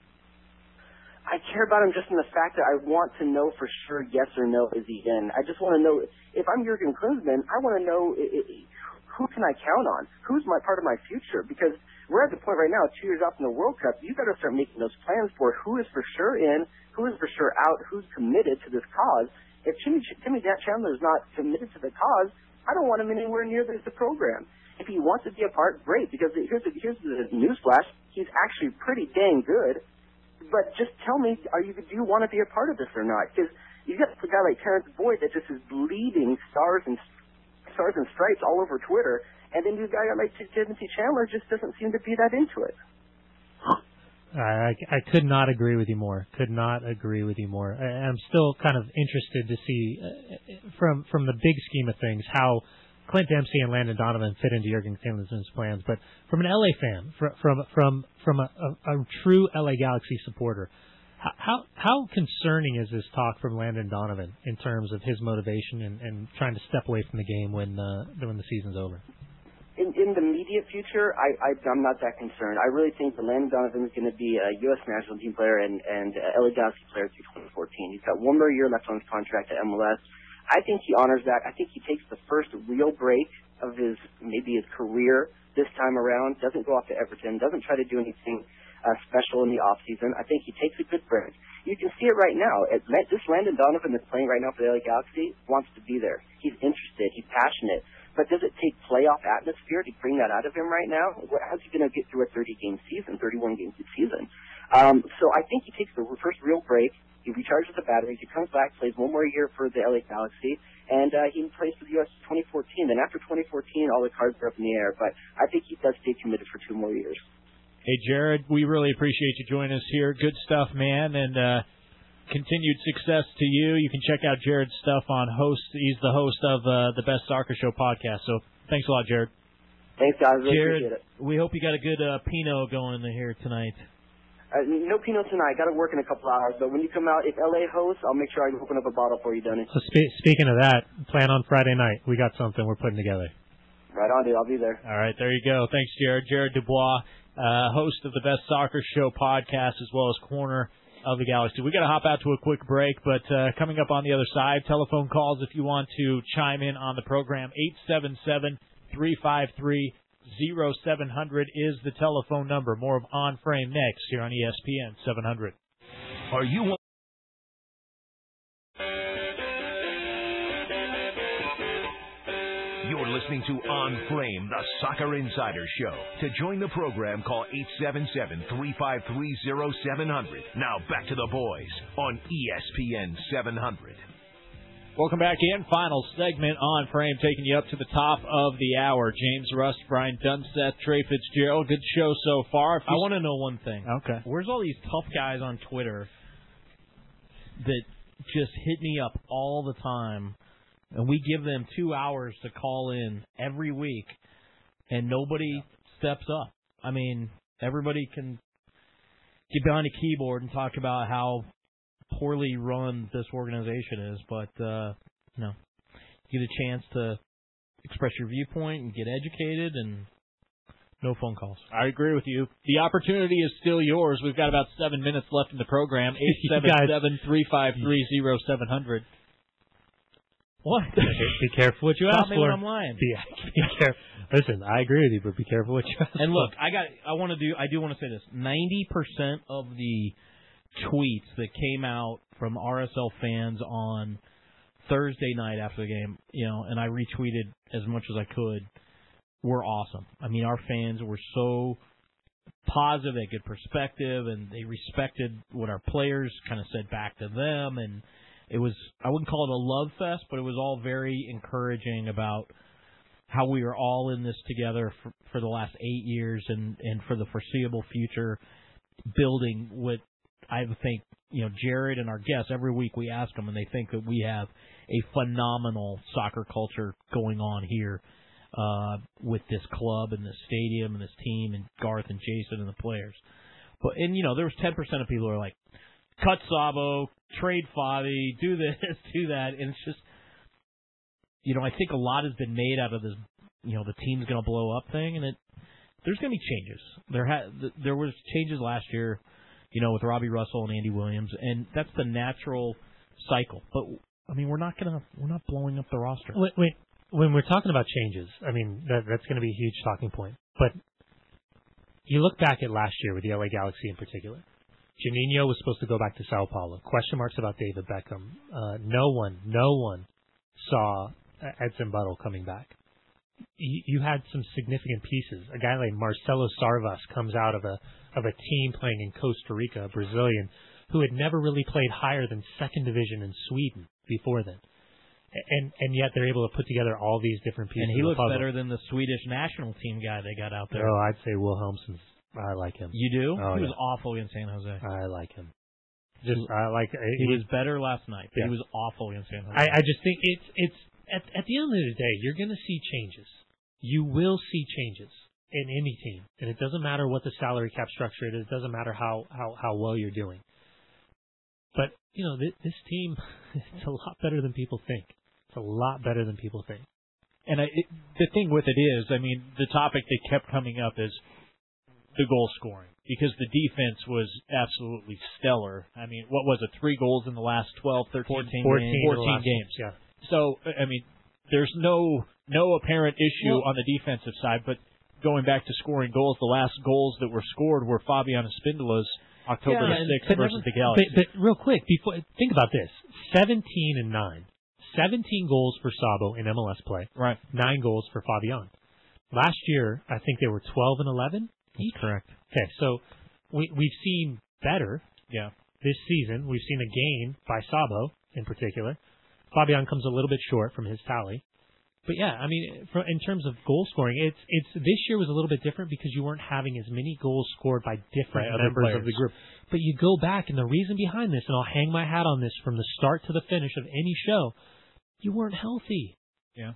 I care about him just in the fact that I want to know for sure yes or no is he in. I just want to know, if I'm Jurgen Klinsmann, I want to know who can I count on? Who's part of my future? Because we're at the point right now, 2 years out from the World Cup, you've got to start making those plans for who is for sure in, who is for sure out, who's committed to this cause. If Timmy Chandler is not committed to the cause, I don't want him anywhere near the program. If he wants to be a part, great, because here's the newsflash, he's actually pretty dang good. But just tell me, do you want to be a part of this or not? Because you got a guy like Terrence Boyd that just is bleeding stars and stripes all over Twitter, and then you got a guy like Timothy Chandler just doesn't seem to be that into it. I could not agree with you more. I'm still kind of interested to see, from the big scheme of things, how Clint Dempsey and Landon Donovan fit into Jurgen Klinsmann's plans. But from an LA fan, from a true LA Galaxy supporter, how concerning is this talk from Landon Donovan in terms of his motivation and trying to step away from the game when the season's over? In the immediate future, I'm not that concerned. I really think that Landon Donovan is going to be a U.S. national team player and LA Galaxy player through 2014. He's got one more year left on his contract at MLS. I think he honors that. I think he takes the first real break of his career this time around, doesn't go off to Everton, doesn't try to do anything special in the offseason. I think he takes a good break. You can see it right now. This Landon Donovan that's playing right now for the LA Galaxy wants to be there. He's interested. He's passionate. But does it take playoff atmosphere to bring that out of him right now? How's he going to get through a 30-game season, 31-game season? So I think he takes the first real break. He recharges the batteries. He comes back, plays one more year for the LA Galaxy, and he plays for the U.S. 2014. Then after 2014, all the cards are up in the air. But I think he does stay committed for 2 more years. Hey, Jared, we really appreciate you joining us here. Good stuff, man, and continued success to you. You can check out Jared's stuff on Host. He's the host of the Best Soccer Show podcast. So thanks a lot, Jared. Thanks, guys. Really Jared, appreciate it. We hope you got a good Pinot going here tonight. No Pinot tonight. Got to work in a couple hours. But when you come out, if LA hosts, I'll make sure I open up a bottle for you, Dunny. So speaking of that, plan on Friday night. We got something we're putting together. Right on, dude. I'll be there. All right, there you go. Thanks, Jared. Jared DuBois, host of the Best Soccer Show podcast, as well as Corner of the Galaxy. We got to hop out to a quick break, but coming up on the other side, telephone calls if you want to chime in on the program. 877-353-0700 is the telephone number. More of On Frame next here on ESPN 700. Are you You're listening to On Frame, the Soccer Insider Show. To join the program, call 877-353-0700. Now back to the boys on ESPN 700. Welcome back in. Final segment On Frame, taking you up to the top of the hour. James Rust, Brian Dunseth, Trey Fitzgerald. Good show so far. I want to know one thing. Okay. Where's all these tough guys on Twitter that just hit me up all the time, and we give them 2 hours to call in every week, and nobody steps up? I mean, everybody can get behind a keyboard and talk about how poorly run this organization is, but you get a chance to express your viewpoint and get educated, and no phone calls. I agree with you. The opportunity is still yours. We've got about 7 minutes left in the program. 877-353-0700. What? Be careful what you ask for. Stop me when I'm lying. Be careful. Listen, I agree with you, but be careful what you ask for. And look, I do want to say this. 90% of the tweets that came out from RSL fans on Thursday night after the game, and I retweeted as much as I could, were awesome. I mean, our fans were so positive, they had good perspective, and they respected what our players kind of said back to them, and it was, I wouldn't call it a love fest, but it was all very encouraging about how we are all in this together for the last 8 years and for the foreseeable future, building what I think, Jared and our guests, every week we ask them, and they think that we have a phenomenal soccer culture going on here with this club and this stadium and this team and Garth and Jason and the players. But there was 10% of people who are like, cut Sabo, trade Favi, do this, do that, and it's just, I think a lot has been made out of this, the team's going to blow up thing, and there's going to be changes. There was changes last year, with Robbie Russell and Andy Williams, and that's the natural cycle. But I mean, we're not blowing up the roster. Wait. When we're talking about changes, I mean that's going to be a huge talking point. But you look back at last year with the LA Galaxy in particular. Juninho was supposed to go back to Sao Paulo. Question marks about David Beckham. No one saw Edson Buttle coming back. You had some significant pieces. A guy like Marcelo Sarvas comes out of a team playing in Costa Rica, a Brazilian, who had never really played higher than second division in Sweden before then. And yet they're able to put together all these different pieces. And he of the looks puzzle. better than the Swedish national team guy they got out there. Oh, I'd say Wilhelmson's. I like him. You do? Oh, he was awful against San Jose. I like him. He was better last night, but he was awful against San Jose. I just think it's at the end of the day, you're going to see changes. You will see changes in any team, and it doesn't matter what the salary cap structure is. It doesn't matter how well you're doing. But this team, it's a lot better than people think. It's a lot better than people think. And the thing with it is, I mean, the topic that kept coming up is the goal scoring, because the defense was absolutely stellar. I mean, what was it, 3 goals in the last 12, 13, 14 games. Yeah. So, I mean, there's no apparent issue on the defensive side, but going back to scoring goals, the last goals that were scored were Fabian Espindola's October 6th versus the Galaxy. But real quick, think about this. 17-9. 17 goals for Sabo in MLS play. Right. 9 goals for Fabian. Last year, I think they were 12-11. That's correct. Okay, so we've seen better. Yeah. This season, we've seen a gain by Sabo in particular. Fabian comes a little bit short from his tally. But yeah, I mean, in terms of goal scoring, it's this year was a little bit different because you weren't having as many goals scored by different members of the group. But you go back, and the reason behind this, and I'll hang my hat on this from the start to the finish of any show, you weren't healthy. Yeah.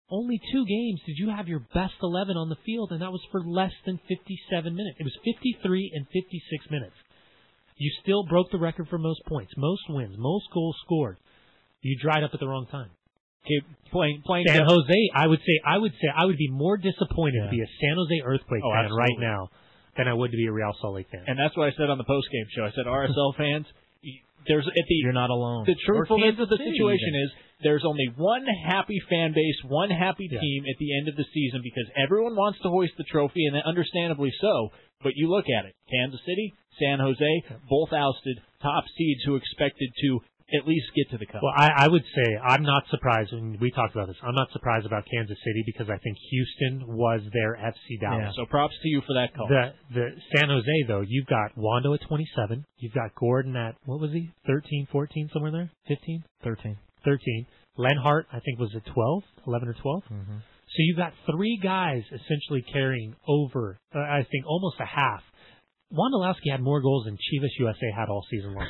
Only 2 games did you have your best 11 on the field, and that was for less than 57 minutes. It was 53 and 56 minutes. You still broke the record for most points, most wins, most goals scored. You dried up at the wrong time. Okay, playing San Jose, I would say I would be more disappointed to be a San Jose Earthquake fan right now than I would to be a Real Salt Lake fan. And that's what I said on the post-game show. I said, RSL fans, you're not alone. The truthfulness of the situation is there's only one happy fan base, one happy team at the end of the season, because everyone wants to hoist the trophy, and understandably so. But you look at it, Kansas City, San Jose, both ousted top seeds who expected to at least get to the Cup. Well, I would say I'm not surprised, and we talked about this, I'm not surprised about Kansas City because I think Houston was their FC Dallas. Yeah. So props to you for that call. The San Jose, though, you've got Wando at 27. You've got Gordon at, what was he, 13, 14, somewhere there? 15? 13. Lenhart, I think, was at 12, 11 or 12. Mm-hmm. So you've got 3 guys essentially carrying over, I think, almost a half. Wondolowski had more goals than Chivas USA had all season long.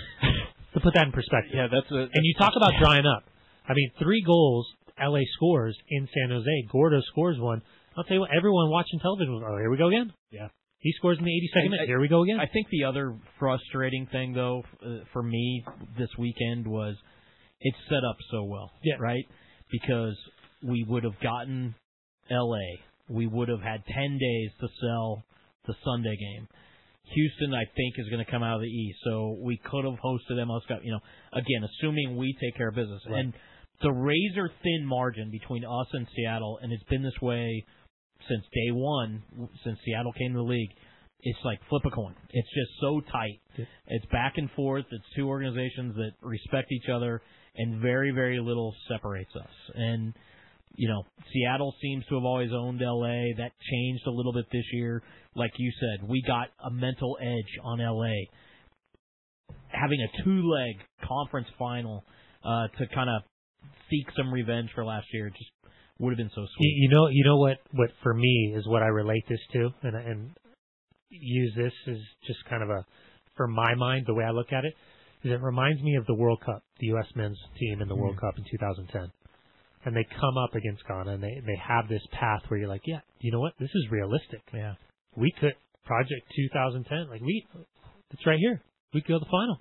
To put that in perspective. Yeah, and you talk about drying up. I mean, 3 goals LA scores in San Jose. Gordo scores 1. I'll tell you what, everyone watching television was, oh, here we go again. Yeah. He scores in the 82nd minute. Here we go again. I think the other frustrating thing, though, for me this weekend was it set up so well, right? Because we would have gotten L.A. We would have had 10 days to sell the Sunday game. Houston, I think, is going to come out of the East, so we could have hosted MLS Cup. Again, assuming we take care of business. Right. And the razor-thin margin between us and Seattle, and it's been this way since day one, since Seattle came to the league, it's like flip a coin. It's just so tight. Yeah. It's back and forth. It's two organizations that respect each other, and very, very little separates us. And, Seattle seems to have always owned L.A. That changed a little bit this year. Like you said, we got a mental edge on L.A. Having a two-leg conference final to kind of seek some revenge for last year just would have been so sweet. You know what for me is what I relate this to, and use this as just kind of for my mind, the way I look at it, is it reminds me of the World Cup, the U.S. men's team in the World Cup in 2010. And they come up against Ghana, and they have this path where you're like, yeah, you know what? This is realistic. Yeah. We could, Project 2010, it's right here. We could go to the final.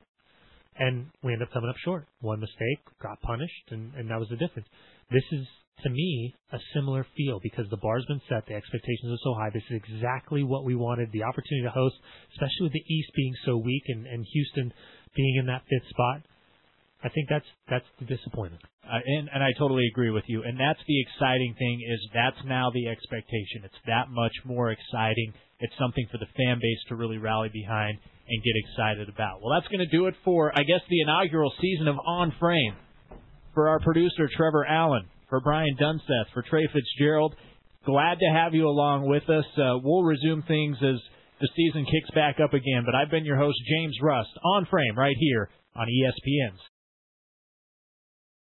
And we end up coming up short. One mistake, got punished, and that was the difference. This is, to me, a similar feel because the bar's been set, the expectations are so high. This is exactly what we wanted, the opportunity to host, especially with the East being so weak and Houston being in that fifth spot. I think that's the disappointment. And I totally agree with you. And that's the exciting thing is that's now the expectation. It's that much more exciting. It's something for the fan base to really rally behind and get excited about. Well, that's going to do it for, I guess, the inaugural season of On Frame. For our producer, Trevor Allen, for Brian Dunsteth, for Trey Fitzgerald, glad to have you along with us. We'll resume things as the season kicks back up again. But I've been your host, James Rust, On Frame, right here on ESPN's